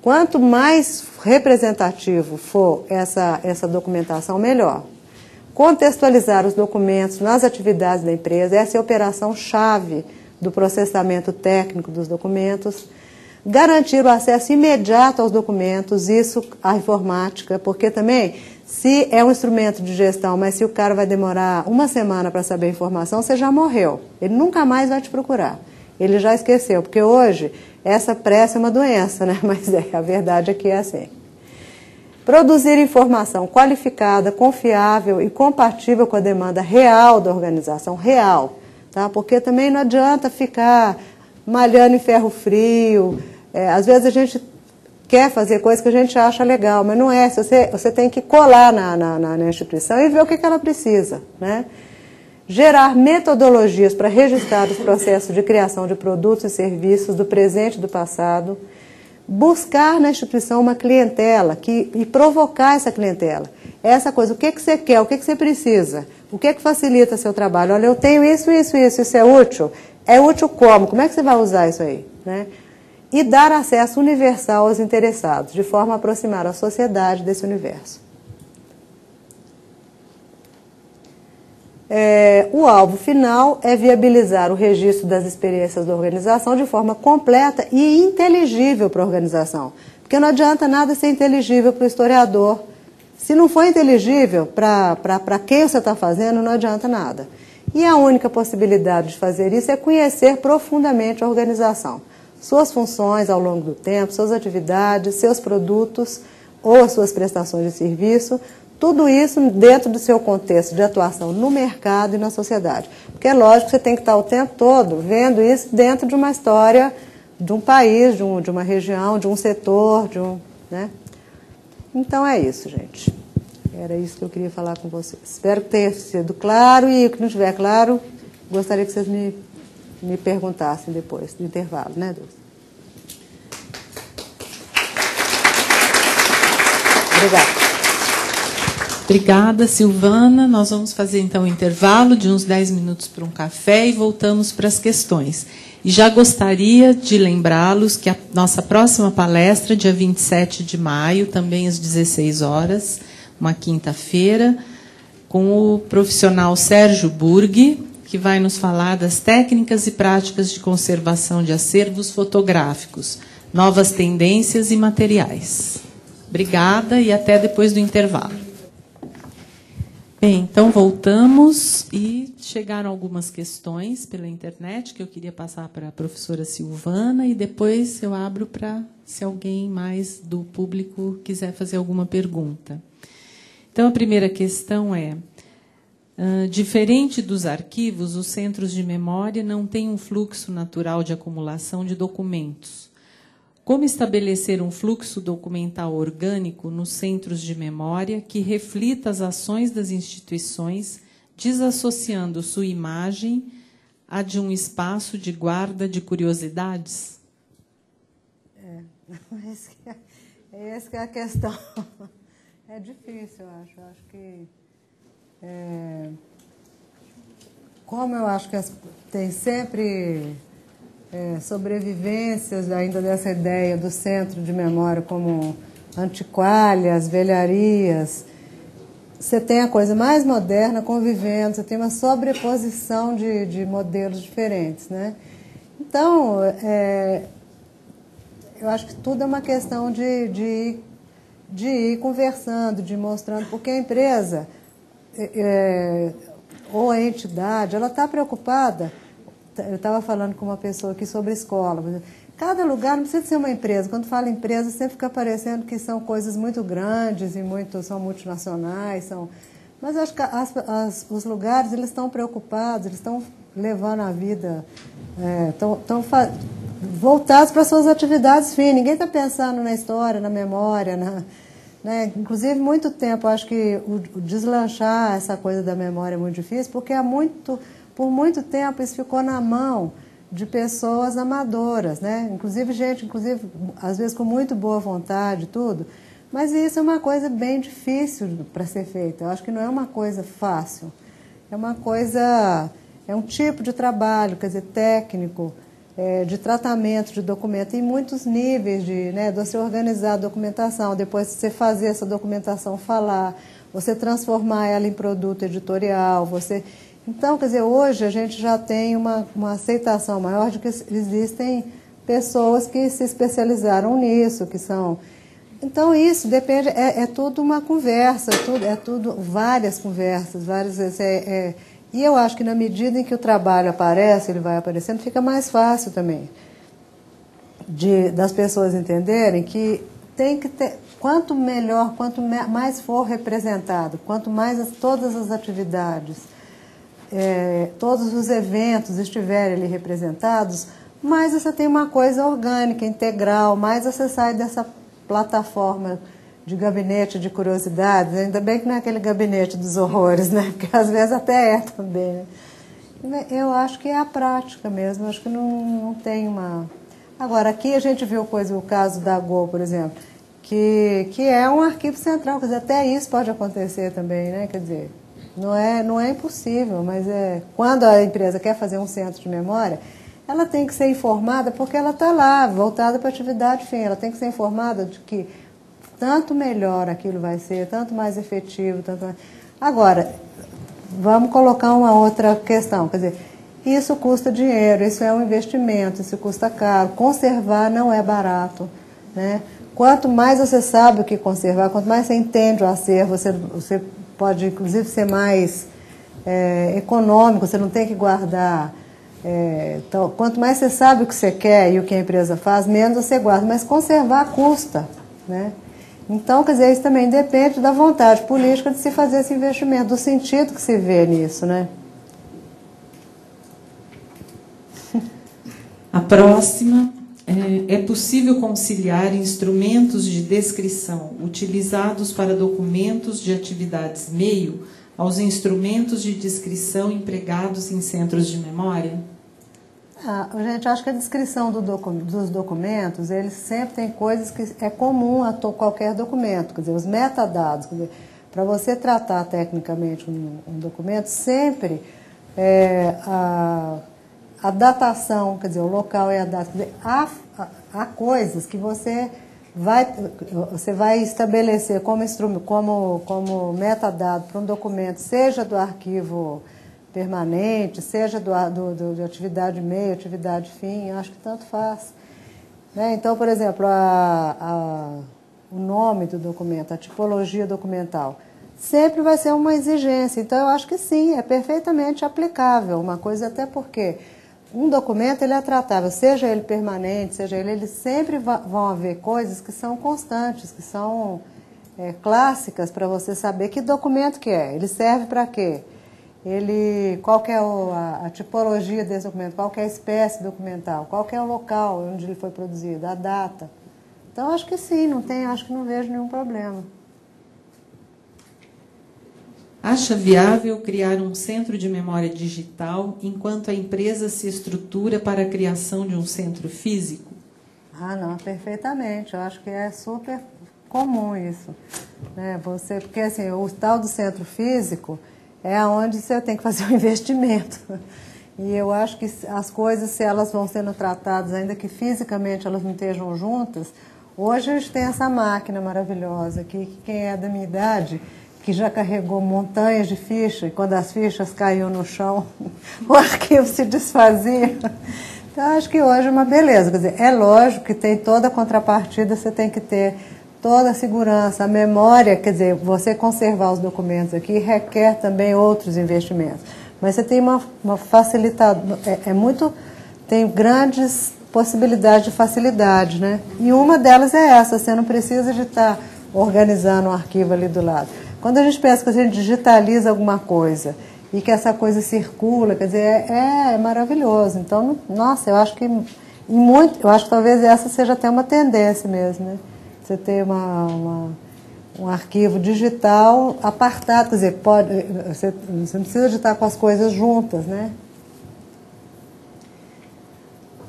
[SPEAKER 2] Quanto mais representativo for essa documentação, melhor. Contextualizar os documentos nas atividades da empresa, essa é a operação-chave do processamento técnico dos documentos. Garantir o acesso imediato aos documentos, isso a informática, porque também, se é um instrumento de gestão, mas se o cara vai demorar uma semana para saber a informação, você já morreu. Ele nunca mais vai te procurar. Ele já esqueceu, porque hoje essa pressa é uma doença, né? Mas a verdade é que é assim. Produzir informação qualificada, confiável e compatível com a demanda real da organização, real, tá? Porque também não adianta ficar malhando em ferro frio. Às vezes a gente quer fazer coisas que a gente acha legal, mas não é. Você tem que colar na instituição e ver o que ela precisa, né? Gerar metodologias para registrar os processos de criação de produtos e serviços do presente e do passado. Buscar na instituição uma clientela e provocar essa clientela. Essa coisa, o que você quer, o que você precisa, o que facilita seu trabalho. Olha, eu tenho isso é útil? É útil como? Como é que você vai usar isso aí? Né? E dar acesso universal aos interessados, de forma a aproximar a sociedade desse universo. O alvo final é viabilizar o registro das experiências da organização de forma completa e inteligível para a organização. Porque não adianta nada ser inteligível para o historiador. Se não for inteligível para quem você está fazendo, não adianta nada. E a única possibilidade de fazer isso é conhecer profundamente a organização. Suas funções ao longo do tempo, suas atividades, seus produtos ou as suas prestações de serviço. Tudo isso dentro do seu contexto de atuação no mercado e na sociedade. Porque é lógico que você tem que estar o tempo todo vendo isso dentro de uma história de um país, de uma região, de um setor, né? Então é isso, gente. Era isso que eu queria falar com vocês. Espero que tenha sido claro e o que não estiver claro, gostaria que vocês me perguntassem depois do intervalo, né, Dulce? Obrigada.
[SPEAKER 1] Obrigada, Silvana. Nós vamos fazer, então, um intervalo de uns 10 minutos para um café e voltamos para as questões. E já gostaria de lembrá-los que a nossa próxima palestra, dia 27 de maio, também às 16 horas, uma quinta-feira, com o profissional Sérgio Burghi, que vai nos falar das técnicas e práticas de conservação de acervos fotográficos, novas tendências e materiais. Obrigada e até depois do intervalo. Bem, então voltamos e chegaram algumas questões pela internet que eu queria passar para a professora Silvana e depois eu abro para se alguém mais do público quiser fazer alguma pergunta. Então, a primeira questão é, diferente dos arquivos, os centros de memória não têm um fluxo natural de acumulação de documentos. Como estabelecer um fluxo documental orgânico nos centros de memória que reflita as ações das instituições, desassociando sua imagem à de um espaço de guarda de curiosidades?
[SPEAKER 2] Essa que é a questão. É difícil, eu acho. Eu acho que... como eu acho que tem sempre... sobrevivências ainda dessa ideia do centro de memória como antiquárias, velharias. Você tem a coisa mais moderna convivendo, você tem uma sobreposição de modelos diferentes, né? Então, eu acho que tudo é uma questão de ir conversando, de ir mostrando, porque a empresa ou a entidade, ela está preocupada. Eu estava falando com uma pessoa aqui sobre escola. Cada lugar não precisa ser uma empresa. Quando fala empresa, sempre fica parecendo que são coisas muito grandes e são multinacionais. Mas acho que os lugares eles estão preocupados, eles estão levando a vida, estão voltados para as suas atividades finas. Ninguém está pensando na história, na memória, né? Inclusive, muito tempo, acho que o deslanchar essa coisa da memória é muito difícil, porque por muito tempo isso ficou na mão de pessoas amadoras, né? Inclusive às vezes com muito boa vontade e tudo, mas isso é uma coisa bem difícil para ser feita. Eu acho que não é uma coisa fácil, é um tipo de trabalho, quer dizer, técnico, de tratamento de documento em muitos níveis, de você organizar a documentação, depois você fazer essa documentação falar, você transformar ela em produto editorial, Então, quer dizer, hoje a gente já tem uma aceitação maior de que existem pessoas que se especializaram nisso, que são... Então, isso depende, é tudo uma conversa, é tudo várias conversas, várias vezes. E eu acho que na medida em que o trabalho aparece, ele vai aparecendo, fica mais fácil também das pessoas entenderem que tem que ter, quanto melhor, quanto mais for representado, quanto mais todas as atividades, todos os eventos estiverem ali representados, mais você tem uma coisa orgânica, integral, mais você sai dessa plataforma de gabinete de curiosidades, ainda bem que não é aquele gabinete dos horrores, né? Porque às vezes até é também, né? Eu acho que é a prática mesmo, acho que não tem uma... Agora, aqui a gente viu o caso da Gol, por exemplo, que é um arquivo central, quer dizer, até isso pode acontecer também, né? Quer dizer, não é impossível, mas quando a empresa quer fazer um centro de memória, ela tem que ser informada, porque ela está lá, voltada para a atividade fim, ela tem que ser informada de que tanto melhor aquilo vai ser, tanto mais efetivo, tanto mais... Agora, vamos colocar uma outra questão, quer dizer, isso custa dinheiro, isso é um investimento, isso custa caro, conservar não é barato, né? Quanto mais você sabe o que conservar, quanto mais você entende o acervo, você pode, inclusive, ser mais econômico, você não tem que guardar... então, quanto mais você sabe o que você quer e o que a empresa faz, menos você guarda, mas conservar custa, né? Então, quer dizer, isso também depende da vontade política de se fazer esse investimento, do sentido que se vê nisso, né?
[SPEAKER 1] A próxima é possível conciliar instrumentos de descrição utilizados para documentos de atividades meio aos instrumentos de descrição empregados em centros de memória?
[SPEAKER 2] Gente, acho que a descrição dos documentos, eles sempre tem coisas que é comum a qualquer documento, quer dizer, os metadados, para você tratar tecnicamente um documento, sempre a datação, quer dizer, o local e a data, quer dizer, há coisas que você vai estabelecer como metadado para um documento, seja do arquivo permanente, seja de atividade meio, atividade fim, acho que tanto faz, né? Então, por exemplo, o nome do documento, a tipologia documental, sempre vai ser uma exigência. Então, eu acho que sim, é perfeitamente aplicável, uma coisa até porque um documento ele é tratável, seja ele permanente, seja ele sempre vão haver coisas que são constantes, que são clássicas para você saber que documento que é, ele serve para quê? Qual que é a tipologia desse documento, qual que é a espécie documental, qual que é o local onde ele foi produzido, a data. Então, acho que sim, acho que não vejo nenhum problema.
[SPEAKER 1] Acha viável criar um centro de memória digital enquanto a empresa se estrutura para a criação de um centro físico?
[SPEAKER 2] Não, perfeitamente. Eu acho que é super comum isso, né? Porque assim, o tal do centro físico é onde você tem que fazer um investimento. E eu acho que as coisas, se elas vão sendo tratadas, ainda que fisicamente elas não estejam juntas, hoje a gente tem essa máquina maravilhosa aqui, que quem é da minha idade, que já carregou montanhas de fichas, e quando as fichas caíam no chão, o arquivo se desfazia. Então, acho que hoje é uma beleza. Quer dizer, é lógico que tem toda a contrapartida, você tem que ter toda a segurança, a memória, quer dizer, você conservar os documentos aqui requer também outros investimentos. Mas você tem uma facilidade, tem grandes possibilidades de facilidade, né? E uma delas é essa, você não precisa de estar organizando um arquivo ali do lado. Quando a gente pensa que a gente digitaliza alguma coisa e que essa coisa circula, quer dizer, é maravilhoso. Então, nossa, eu acho que talvez essa seja até uma tendência mesmo, né? Você ter um arquivo digital apartado, quer dizer, você não precisa de estar com as coisas juntas, né?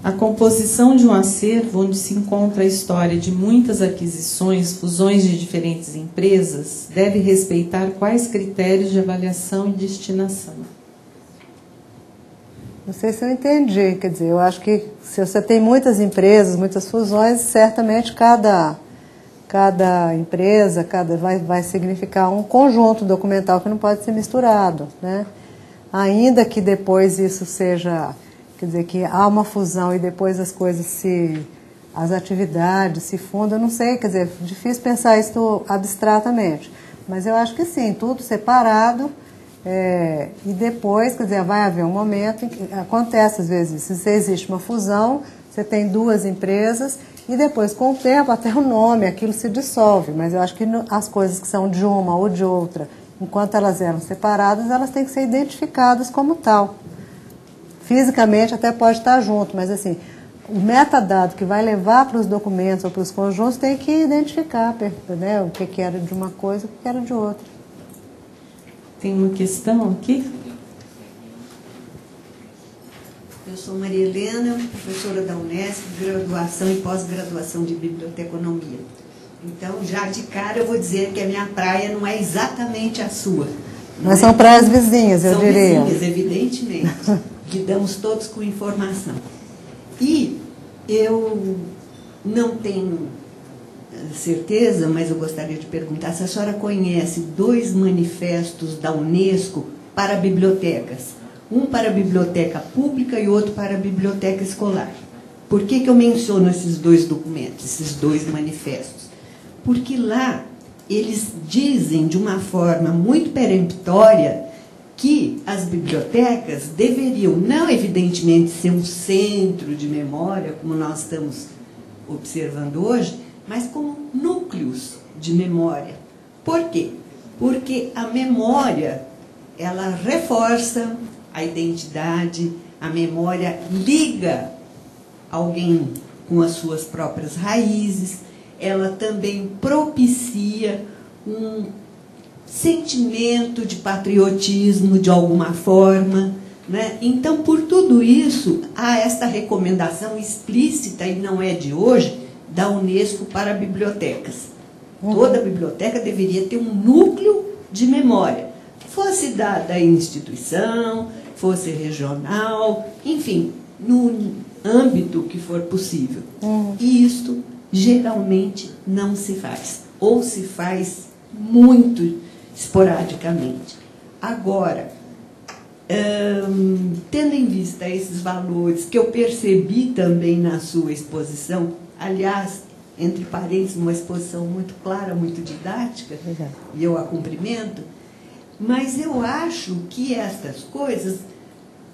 [SPEAKER 1] A composição de um acervo onde se encontra a história de muitas aquisições, fusões de diferentes empresas, deve respeitar quais critérios de avaliação e destinação?
[SPEAKER 2] Não sei se eu entendi, quer dizer, eu acho que se você tem muitas empresas, muitas fusões, certamente cada empresa vai significar um conjunto documental que não pode ser misturado, né? Ainda que depois isso seja, quer dizer, que há uma fusão e depois as atividades se fundam, não sei, quer dizer, difícil pensar isso abstratamente, mas eu acho que sim, tudo separado, e depois, quer dizer, vai haver um momento em que acontece às vezes, se existe uma fusão, você tem duas empresas E depois, com o tempo, até o nome, aquilo se dissolve. Mas eu acho que as coisas que são de uma ou de outra, enquanto elas eram separadas, elas têm que ser identificadas como tal. Fisicamente até pode estar junto, mas assim, o metadado que vai levar para os documentos ou para os conjuntos tem que identificar, né, o que era de uma coisa e o que era de outra.
[SPEAKER 1] Tem uma questão aqui?
[SPEAKER 3] Eu sou Maria Helena, professora da Unesp, graduação e pós-graduação de biblioteconomia. Então, já de cara, eu vou dizer que a minha praia não é exatamente a sua.
[SPEAKER 2] Mas são praias vizinhas, eu diria.
[SPEAKER 3] São vizinhas, evidentemente. Lidamos todos com informação. E eu não tenho certeza, mas eu gostaria de perguntar se a senhora conhece 2 manifestos da Unesco para bibliotecas. Um para a biblioteca pública e outro para a biblioteca escolar. Por que eu menciono esses 2 documentos, esses 2 manifestos? Porque lá eles dizem de uma forma muito peremptória que as bibliotecas deveriam, não evidentemente ser um centro de memória, como nós estamos observando hoje, mas como núcleos de memória. Por quê? Porque a memória, ela reforça a identidade, a memória liga alguém com as suas próprias raízes, ela também propicia um sentimento de patriotismo de alguma forma, né? Então, por tudo isso, há esta recomendação explícita, e não é de hoje, da Unesco para bibliotecas. Toda biblioteca deveria ter um núcleo de memória, fosse da instituição, fosse regional, enfim, no âmbito que for possível. E isto geralmente não se faz, ou se faz muito esporadicamente. Agora, tendo em vista esses valores que eu percebi também na sua exposição, aliás, entre parênteses, uma exposição muito clara, muito didática, e eu a cumprimento, mas eu acho que estas coisas,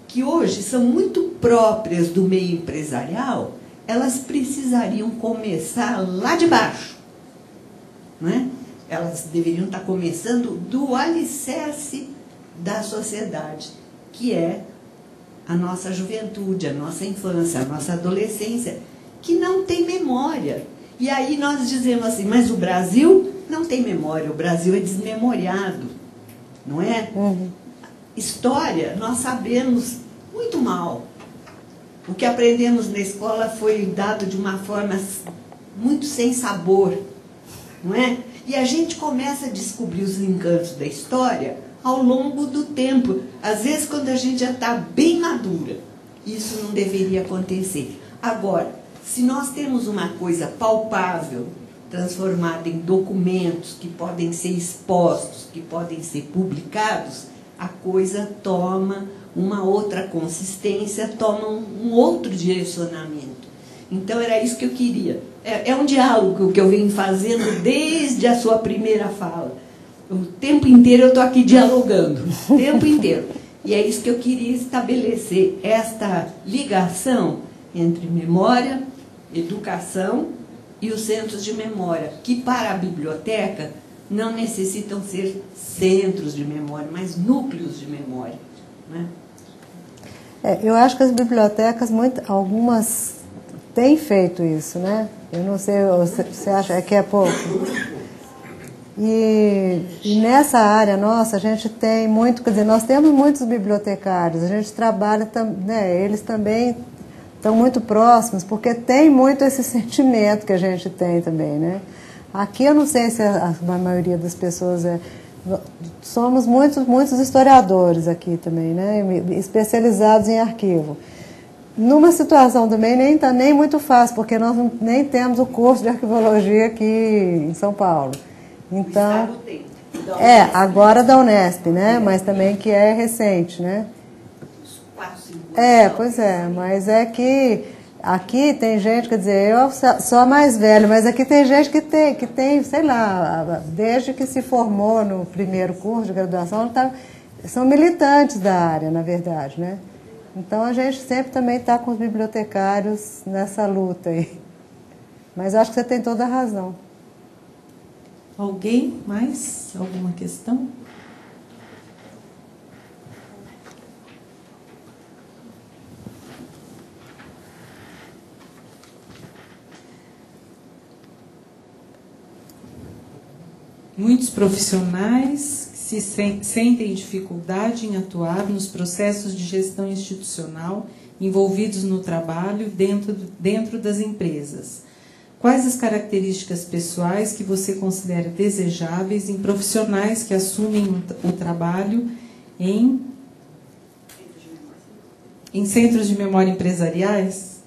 [SPEAKER 3] que hoje são muito próprias do meio empresarial, elas precisariam começar lá de baixo, né? Elas deveriam estar começando do alicerce da sociedade, que é a nossa juventude, a nossa infância, a nossa adolescência, que não tem memória. E aí nós dizemos assim, mas o Brasil não tem memória, o Brasil é desmemoriado, não é? História, nós sabemos muito mal. O que aprendemos na escola foi dado de uma forma muito sem sabor, não é? E a gente começa a descobrir os encantos da história ao longo do tempo. Às vezes, quando a gente já está bem madura. Isso não deveria acontecer. Agora, se nós temos uma coisa palpável, transformada em documentos que podem ser expostos, que podem ser publicados, a coisa toma uma outra consistência, toma um outro direcionamento. Então, era isso que eu queria. É um diálogo que eu venho fazendo desde a sua primeira fala. O tempo inteiro eu estou aqui dialogando, o tempo inteiro. E é isso que eu queria estabelecer, esta ligação entre memória, educação e os centros de memória, que para a biblioteca não necessitam ser centros de memória, mas núcleos de memória, né?
[SPEAKER 2] Eu acho que as bibliotecas, algumas têm feito isso, né? Eu não sei, você acha que é pouco? E nessa área nossa, a gente tem muito, quer dizer, nós temos muitos bibliotecários, a gente trabalha, né, eles também estão muito próximos, porque tem muito esse sentimento que a gente tem também, né? Aqui eu não sei se a maioria das pessoas somos muitos historiadores aqui também, né? Especializados em arquivo. Numa situação também nem muito fácil, porque nós nem temos o curso de arquivologia aqui em São Paulo. Então, agora da Unesp, né? Mas também que é recente, né? Pois é, mas é que aqui tem gente, quer dizer, eu sou a mais velha, mas aqui tem gente que tem, sei lá, desde que se formou no primeiro curso de graduação, são militantes da área, na verdade, né? Então a gente sempre também está com os bibliotecários nessa luta aí. Mas acho que você tem toda a razão.
[SPEAKER 1] Alguém mais? Alguma questão? Muitos profissionais se sentem dificuldade em atuar nos processos de gestão institucional envolvidos no trabalho dentro das empresas. Quais as características pessoais que você considera desejáveis em profissionais que assumem o trabalho em centros de memória empresariais?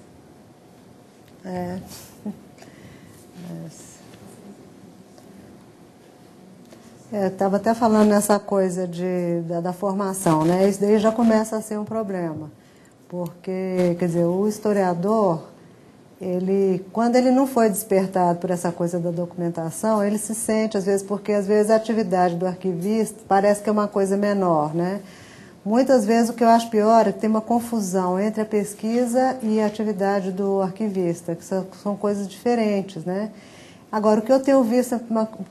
[SPEAKER 2] Eu estava até falando nessa coisa da formação, né? Isso daí já começa a ser um problema, porque, quer dizer, o historiador, quando ele não foi despertado por essa coisa da documentação, ele se sente, às vezes, porque às vezes a atividade do arquivista parece que é uma coisa menor, né? Muitas vezes o que eu acho pior é que tem uma confusão entre a pesquisa e a atividade do arquivista, que são coisas diferentes, né? Agora, o que eu tenho visto é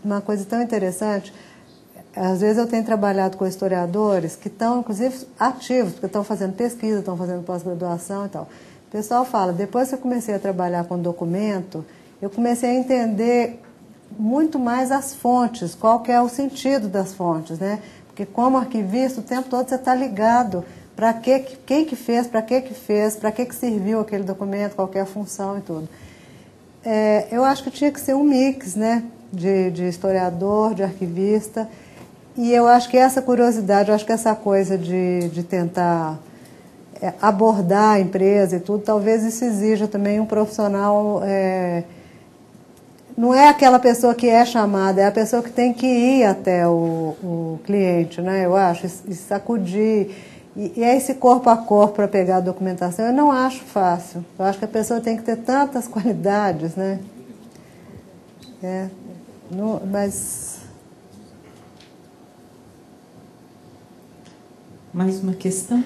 [SPEAKER 2] uma coisa tão interessante, às vezes eu tenho trabalhado com historiadores que estão, inclusive, ativos, porque estão fazendo pesquisa, estão fazendo pós-graduação e tal. O pessoal fala, depois que eu comecei a trabalhar com documento, eu comecei a entender muito mais as fontes, qual que é o sentido das fontes, né? Porque como arquivista, o tempo todo você está ligado para quem que fez, para que serviu aquele documento, qual que é a função e tudo. Eu acho que tinha que ser um mix, né, de historiador, de arquivista, e eu acho que essa curiosidade, eu acho que essa coisa de tentar abordar a empresa e tudo, talvez isso exija também um profissional, não é aquela pessoa que é chamada, é a pessoa que tem que ir até o cliente, né, eu acho, e sacudir, e é esse corpo a corpo para pegar a documentação, eu não acho fácil. Eu acho que a pessoa tem que ter tantas qualidades, né? Mas...
[SPEAKER 1] Mais uma questão?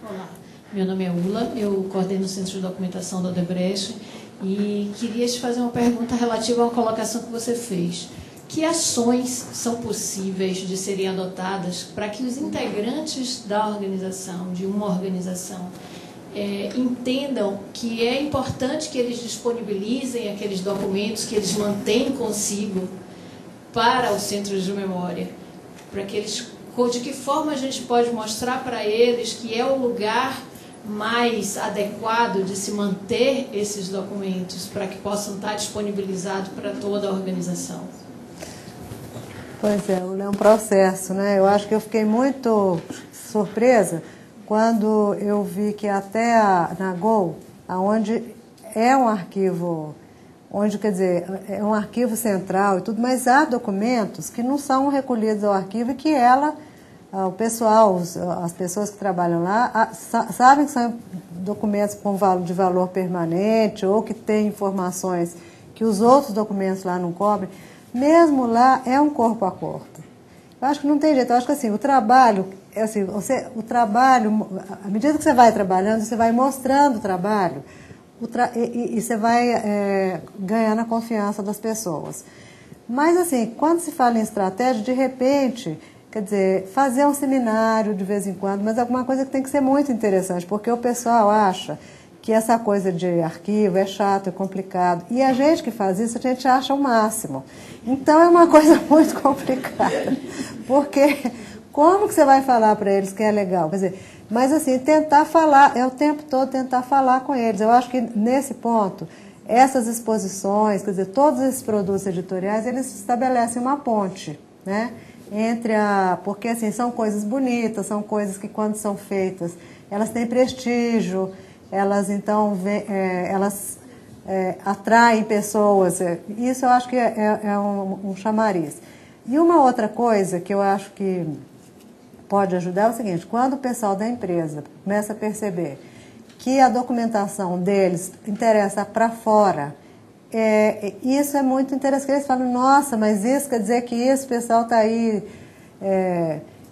[SPEAKER 4] Olá, meu nome é Ula, eu coordeno o Centro de Documentação da Odebrecht e queria te fazer uma pergunta relativa a uma colocação que você fez. Que ações são possíveis de serem adotadas para que os integrantes da organização, de uma organização, entendam que é importante que eles disponibilizem aqueles documentos que eles mantêm consigo para os centros de memória? Para que eles, de que forma a gente pode mostrar para eles que é o lugar mais adequado de se manter esses documentos para que possam estar disponibilizados para toda a organização?
[SPEAKER 2] Pois é um processo, né? Eu acho que eu fiquei muito surpresa quando eu vi que até na Gol, onde é um arquivo, onde, quer dizer, é um arquivo central e tudo, mas há documentos que não são recolhidos ao arquivo e que o pessoal, as pessoas que trabalham lá, sabem que são documentos de valor permanente ou que têm informações que os outros documentos lá não cobrem. Mesmo lá é um corpo a corpo. Eu acho que não tem jeito. Eu acho que assim, o trabalho, à medida que você vai trabalhando, você vai mostrando o trabalho e você vai ganhando a confiança das pessoas. Mas assim, quando se fala em estratégia, de repente, quer dizer, fazer um seminário de vez em quando, mas alguma coisa que tem que ser muito interessante, porque o pessoal acha que essa coisa de arquivo é chato, é complicado. E a gente que faz isso, a gente acha o máximo. Então é uma coisa muito complicada. Porque como que você vai falar para eles que é legal? Quer dizer, mas assim, tentar falar, o tempo todo tentar falar com eles. Eu acho que nesse ponto, essas exposições, quer dizer, todos esses produtos editoriais, eles estabelecem uma ponte, né? Porque assim, são coisas bonitas, são coisas que quando são feitas, elas têm prestígio, elas então atraem pessoas. Isso eu acho que é um chamariz. E uma outra coisa que eu acho que pode ajudar é o seguinte: quando o pessoal da empresa começa a perceber que a documentação deles interessa para fora, isso é muito interessante. Eles falam, nossa, mas isso quer dizer que esse pessoal está aí.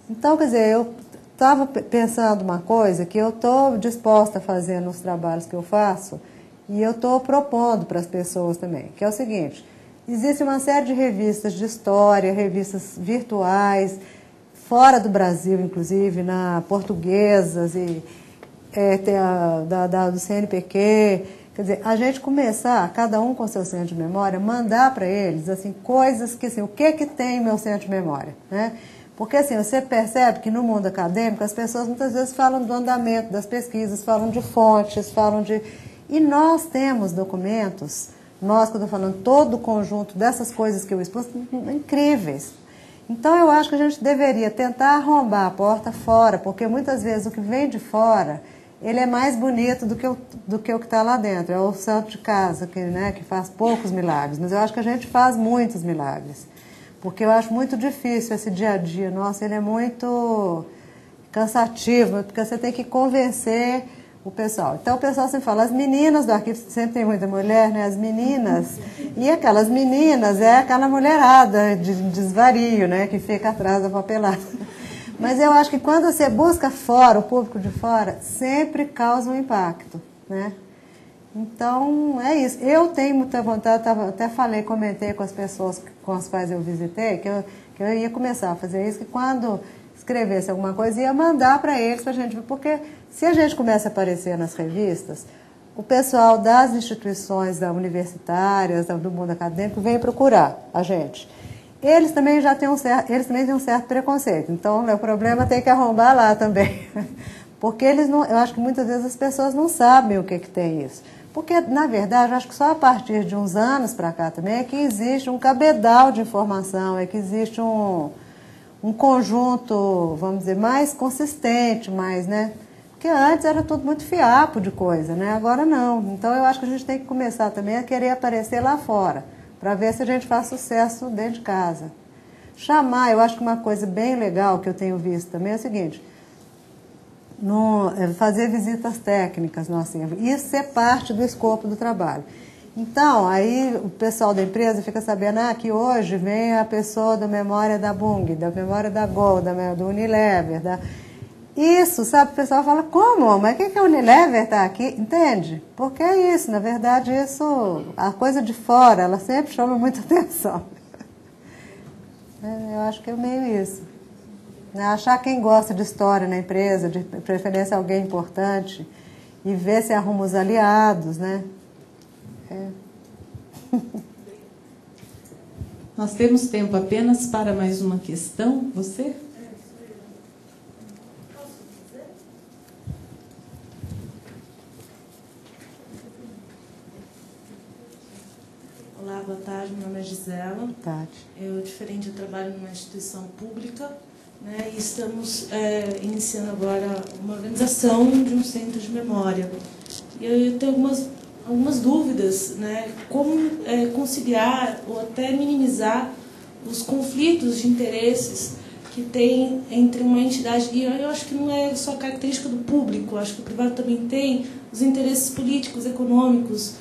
[SPEAKER 2] Então, quer dizer, eu estava pensando uma coisa que eu estou disposta a fazer nos trabalhos que eu faço, e eu estou propondo para as pessoas também, que é o seguinte: existe uma série de revistas de história, revistas virtuais, fora do Brasil, inclusive, portuguesas, e tem do CNPq. Quer dizer, a gente começar, cada um com seu centro de memória, mandar para eles assim, coisas que, assim, o que tem no meu centro de memória, né? Porque assim, você percebe que no mundo acadêmico as pessoas muitas vezes falam do andamento das pesquisas, falam de fontes, falam de... E nós temos documentos, nós que eu estou falando, todo o conjunto dessas coisas que eu expus, incríveis. Então eu acho que a gente deveria tentar arrombar a porta fora, porque muitas vezes o que vem de fora, ele é mais bonito do que o que está lá dentro. É o santo de casa, que faz poucos milagres, mas eu acho que a gente faz muitos milagres. Porque eu acho muito difícil esse dia a dia nosso, ele é muito cansativo, porque você tem que convencer o pessoal. Então o pessoal sempre fala, as meninas do arquivo, sempre tem muita mulher, né? As meninas, e aquelas meninas é aquela mulherada de desvario, né? Que fica atrás da papelada. Mas eu acho que quando você busca fora, o público de fora, sempre causa um impacto, né? Então, é isso. Eu tenho muita vontade, até comentei com as pessoas com as quais eu visitei, que eu ia começar a fazer isso, que quando escrevesse alguma coisa, ia mandar para eles, para a gente ver, porque se a gente começa a aparecer nas revistas, o pessoal das instituições universitárias, do mundo acadêmico, vem procurar a gente. Eles também têm um certo preconceito, então o problema tem que arrombar lá também. Porque eu acho que muitas vezes as pessoas não sabem o que tem isso. Porque, na verdade, eu acho que só a partir de uns anos para cá também é que existe um cabedal de informação, é que existe um conjunto, vamos dizer, mais consistente, né? Porque antes era tudo muito fiapo de coisa, né? Agora não. Então eu acho que a gente tem que começar também a querer aparecer lá fora, para ver se a gente faz sucesso dentro de casa. Eu acho que uma coisa bem legal que eu tenho visto também é o seguinte: fazer visitas técnicas no acervo. Isso é parte do escopo do trabalho. Então, aí o pessoal da empresa fica sabendo que hoje vem a pessoa da memória da Bung, da memória da Gol, do Unilever. Isso, sabe? O pessoal fala, como? Mas o que a Unilever está aqui? Entende? Porque é isso, na verdade, a coisa de fora, ela sempre chama muita atenção. Eu acho que é meio isso. Achar quem gosta de história na empresa, de preferência alguém importante, e ver se arruma os aliados, né?
[SPEAKER 1] Nós temos tempo apenas para mais uma questão. Você?
[SPEAKER 5] Olá, boa tarde. Meu nome é Gisela.
[SPEAKER 2] Boa tarde.
[SPEAKER 5] Diferente, eu trabalho numa instituição pública, né, e estamos iniciando agora uma organização de um centro de memória. E eu tenho algumas dúvidas, né, como conciliar ou até minimizar os conflitos de interesses que tem entre uma entidade, e eu acho que não é só característica do público, acho que o privado também tem os interesses políticos, econômicos,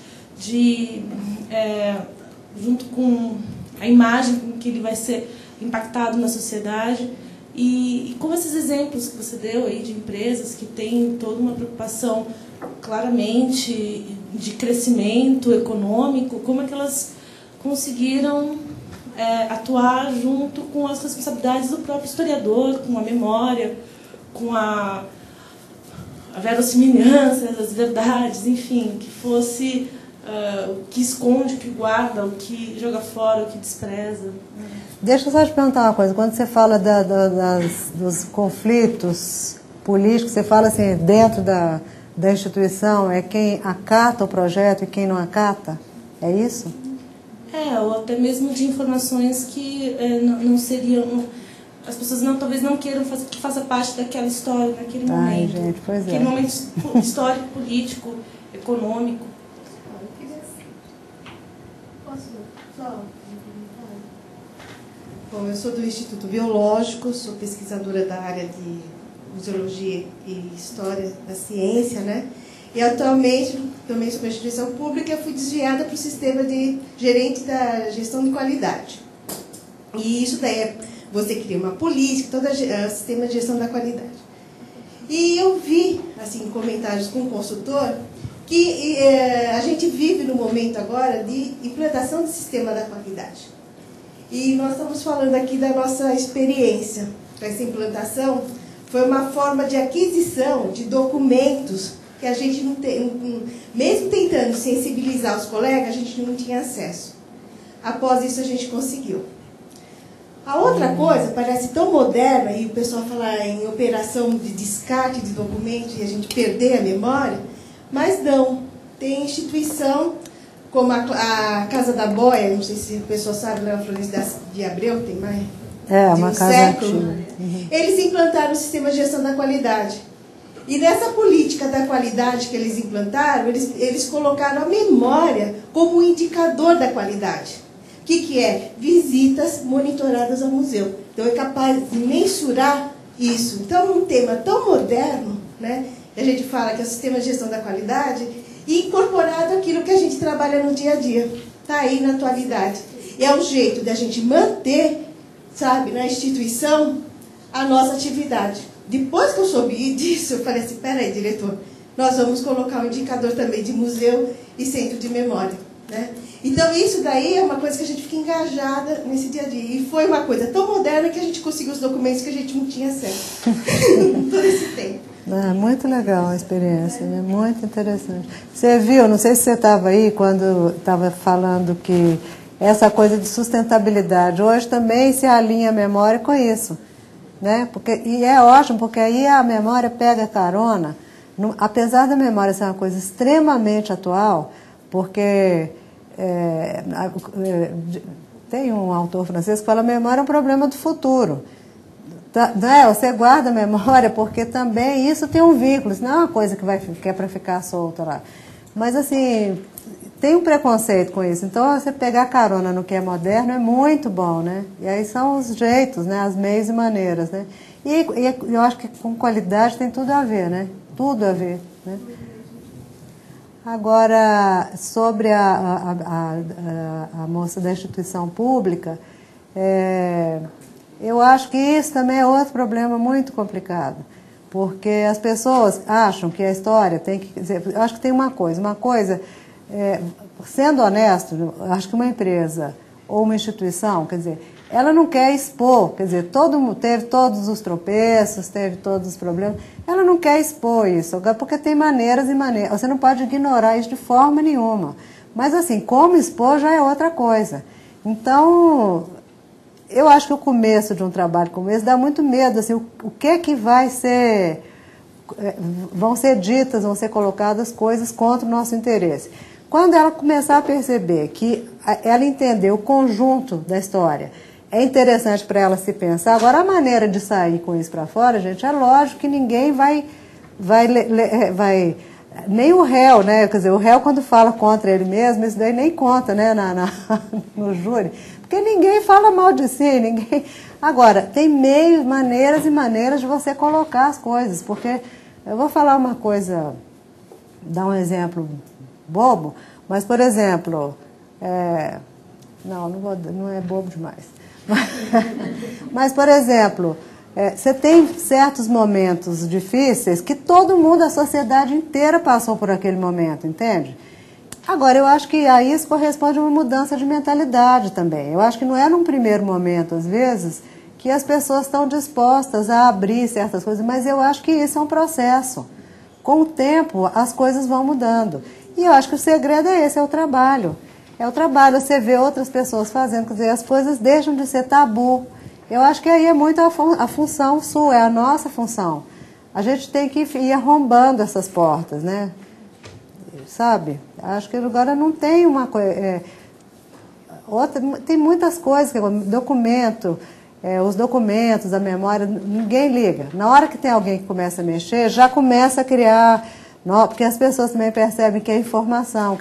[SPEAKER 5] junto com a imagem com que ele vai ser impactado na sociedade. E como esses exemplos que você deu aí de empresas que têm toda uma preocupação claramente de crescimento econômico, como é que elas conseguiram atuar junto com as responsabilidades do próprio historiador, com a memória, com a verossimilhança das verdades, enfim, que fosse o que esconde, o que guarda, o que joga fora, o que despreza.
[SPEAKER 2] Deixa eu só te perguntar uma coisa. Quando você fala dos conflitos políticos, você fala assim, dentro da instituição, é quem acata o projeto e quem não acata? É isso?
[SPEAKER 5] Ou até mesmo de informações que não seriam... As pessoas talvez não queiram que faça parte daquela história, naquele momento.
[SPEAKER 2] Gente, pois
[SPEAKER 5] aquele momento histórico, político, econômico.
[SPEAKER 6] Bom, eu sou do Instituto Biológico, sou pesquisadora da área de museologia e história da ciência, né? E atualmente, também sou uma instituição pública, fui desviada para o sistema de gerente da gestão de qualidade. E isso daí você cria uma política, todo o sistema de gestão da qualidade. E eu vi, assim, comentários com o consultor, que a gente vive no momento agora de implantação do sistema da qualidade. E nós estamos falando aqui da nossa experiência com essa implantação. Foi uma forma de aquisição de documentos que a gente não tem, mesmo tentando sensibilizar os colegas, a gente não tinha acesso. Após isso a gente conseguiu. A outra coisa, parece tão moderna, e o pessoal fala em operação de descarte de documentos e a gente perder a memória, mas não. Tem instituição como a Casa da Boia, não sei se o pessoal sabe, lá na Florêncio de Abreu, tem mais de um século. Uhum. Eles implantaram o sistema de gestão da qualidade. E nessa política da qualidade que eles implantaram, eles colocaram a memória como um indicador da qualidade. O que é? Visitas monitoradas ao museu. Então, é capaz de mensurar isso. Então, um tema tão moderno, né? A gente fala que é o sistema de gestão da qualidade, e incorporado aquilo que a gente trabalha no dia a dia. Está aí na atualidade. E é um jeito da gente manter, sabe, na instituição, a nossa atividade. Depois que eu soube disso, eu falei assim, peraí, diretor, nós vamos colocar um indicador também de museu e centro de memória, né? Então, isso daí é uma coisa que a gente fica engajada nesse dia a dia. E foi uma coisa tão moderna que a gente conseguiu os documentos que a gente não tinha acesso todo esse tempo.
[SPEAKER 2] Muito legal a experiência, né? Muito interessante. Você viu, não sei se você estava aí quando estava falando que essa coisa de sustentabilidade hoje também se alinha a memória com isso, né? E é ótimo, porque aí a memória pega carona, apesar da memória ser uma coisa extremamente atual, porque tem um autor francês que fala que a memória é um problema do futuro. Você guarda a memória porque também isso tem um vínculo, isso não é uma coisa que é para ficar solta lá. Mas assim, tem um preconceito com isso. Então, você pegar carona no que é moderno é muito bom, né? E aí são os jeitos, né? As meios e maneiras, né? E eu acho que com qualidade tem tudo a ver, né? Tudo a ver, né? Agora, sobre a moça da instituição pública, eu acho que isso também é outro problema muito complicado, porque as pessoas acham que a história tem que dizer, eu acho que tem uma coisa, sendo honesto, eu acho que uma empresa ou uma instituição, quer dizer, ela não quer expor, quer dizer, teve todos os tropeços, teve todos os problemas, ela não quer expor isso, porque tem maneiras e maneiras, você não pode ignorar isso de forma nenhuma, mas assim, como expor já é outra coisa. Então, eu acho que o começo de um trabalho como esse dá muito medo, assim, o que vai ser, vão ser ditas, vão ser colocadas coisas contra o nosso interesse. Quando ela começar a perceber que ela entender o conjunto da história, é interessante para ela se pensar. Agora, a maneira de sair com isso para fora, gente, é lógico que ninguém vai nem o réu, né? Quer dizer, o réu quando fala contra ele mesmo, isso daí nem conta, né, no júri. Porque ninguém fala mal de si, ninguém... Agora, tem meios, maneiras e maneiras de você colocar as coisas, porque eu vou falar uma coisa, dar um exemplo bobo, mas, por exemplo, não é bobo demais. Mas, por exemplo, você tem certos momentos difíceis que todo mundo, a sociedade inteira passou por aquele momento, entende? Agora, eu acho que a isso corresponde a uma mudança de mentalidade também. Eu acho que não é num primeiro momento, às vezes, que as pessoas estão dispostas a abrir certas coisas, mas eu acho que isso é um processo. Com o tempo, as coisas vão mudando. E eu acho que o segredo é esse, é o trabalho. É o trabalho, você vê outras pessoas fazendo, quer dizer, as coisas deixam de ser tabu. Eu acho que aí é muito a função sua, é a nossa função. A gente tem que ir arrombando essas portas, né? Sabe? Acho que agora não tem uma coisa... tem muitas coisas, documento, os documentos, a memória, ninguém liga. Na hora que tem alguém que começa a mexer, já começa a criar... porque as pessoas também percebem que a informação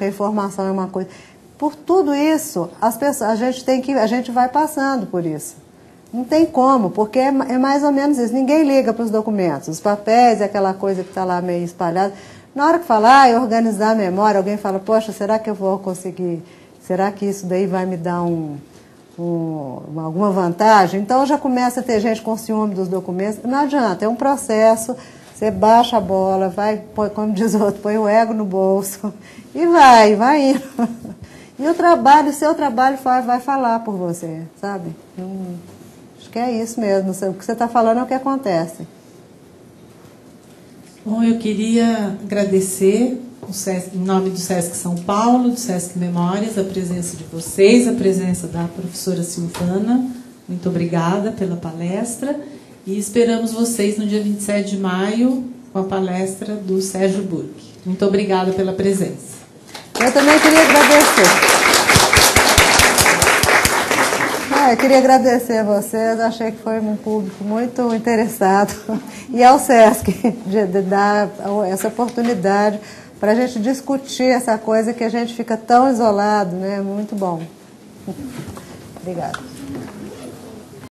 [SPEAKER 2] é uma coisa... Por tudo isso, a gente vai passando por isso. Não tem como, porque é mais ou menos isso. Ninguém liga para os documentos, os papéis, aquela coisa que está lá meio espalhada. Na hora que falar, organizar a memória, alguém fala, poxa, será que eu vou conseguir? Será que isso daí vai me dar alguma vantagem? Então já começa a ter gente com ciúme dos documentos. Não adianta, é um processo. Você baixa a bola, vai, põe, como diz o outro, põe o ego no bolso e vai indo. E o seu trabalho vai falar por você, sabe? Acho que é isso mesmo. O que você está falando é o que acontece.
[SPEAKER 1] Bom, eu queria agradecer em nome do SESC São Paulo, do SESC Memórias, a presença de vocês, a presença da professora Silvana. Muito obrigada pela palestra e esperamos vocês no dia 27 de maio com a palestra do Sérgio Burke. Muito obrigada pela presença.
[SPEAKER 2] Eu também queria agradecer. Eu queria agradecer a vocês, achei que foi um público muito interessado e ao SESC de dar essa oportunidade para a gente discutir essa coisa que a gente fica tão isolado, né? Muito bom. Obrigada.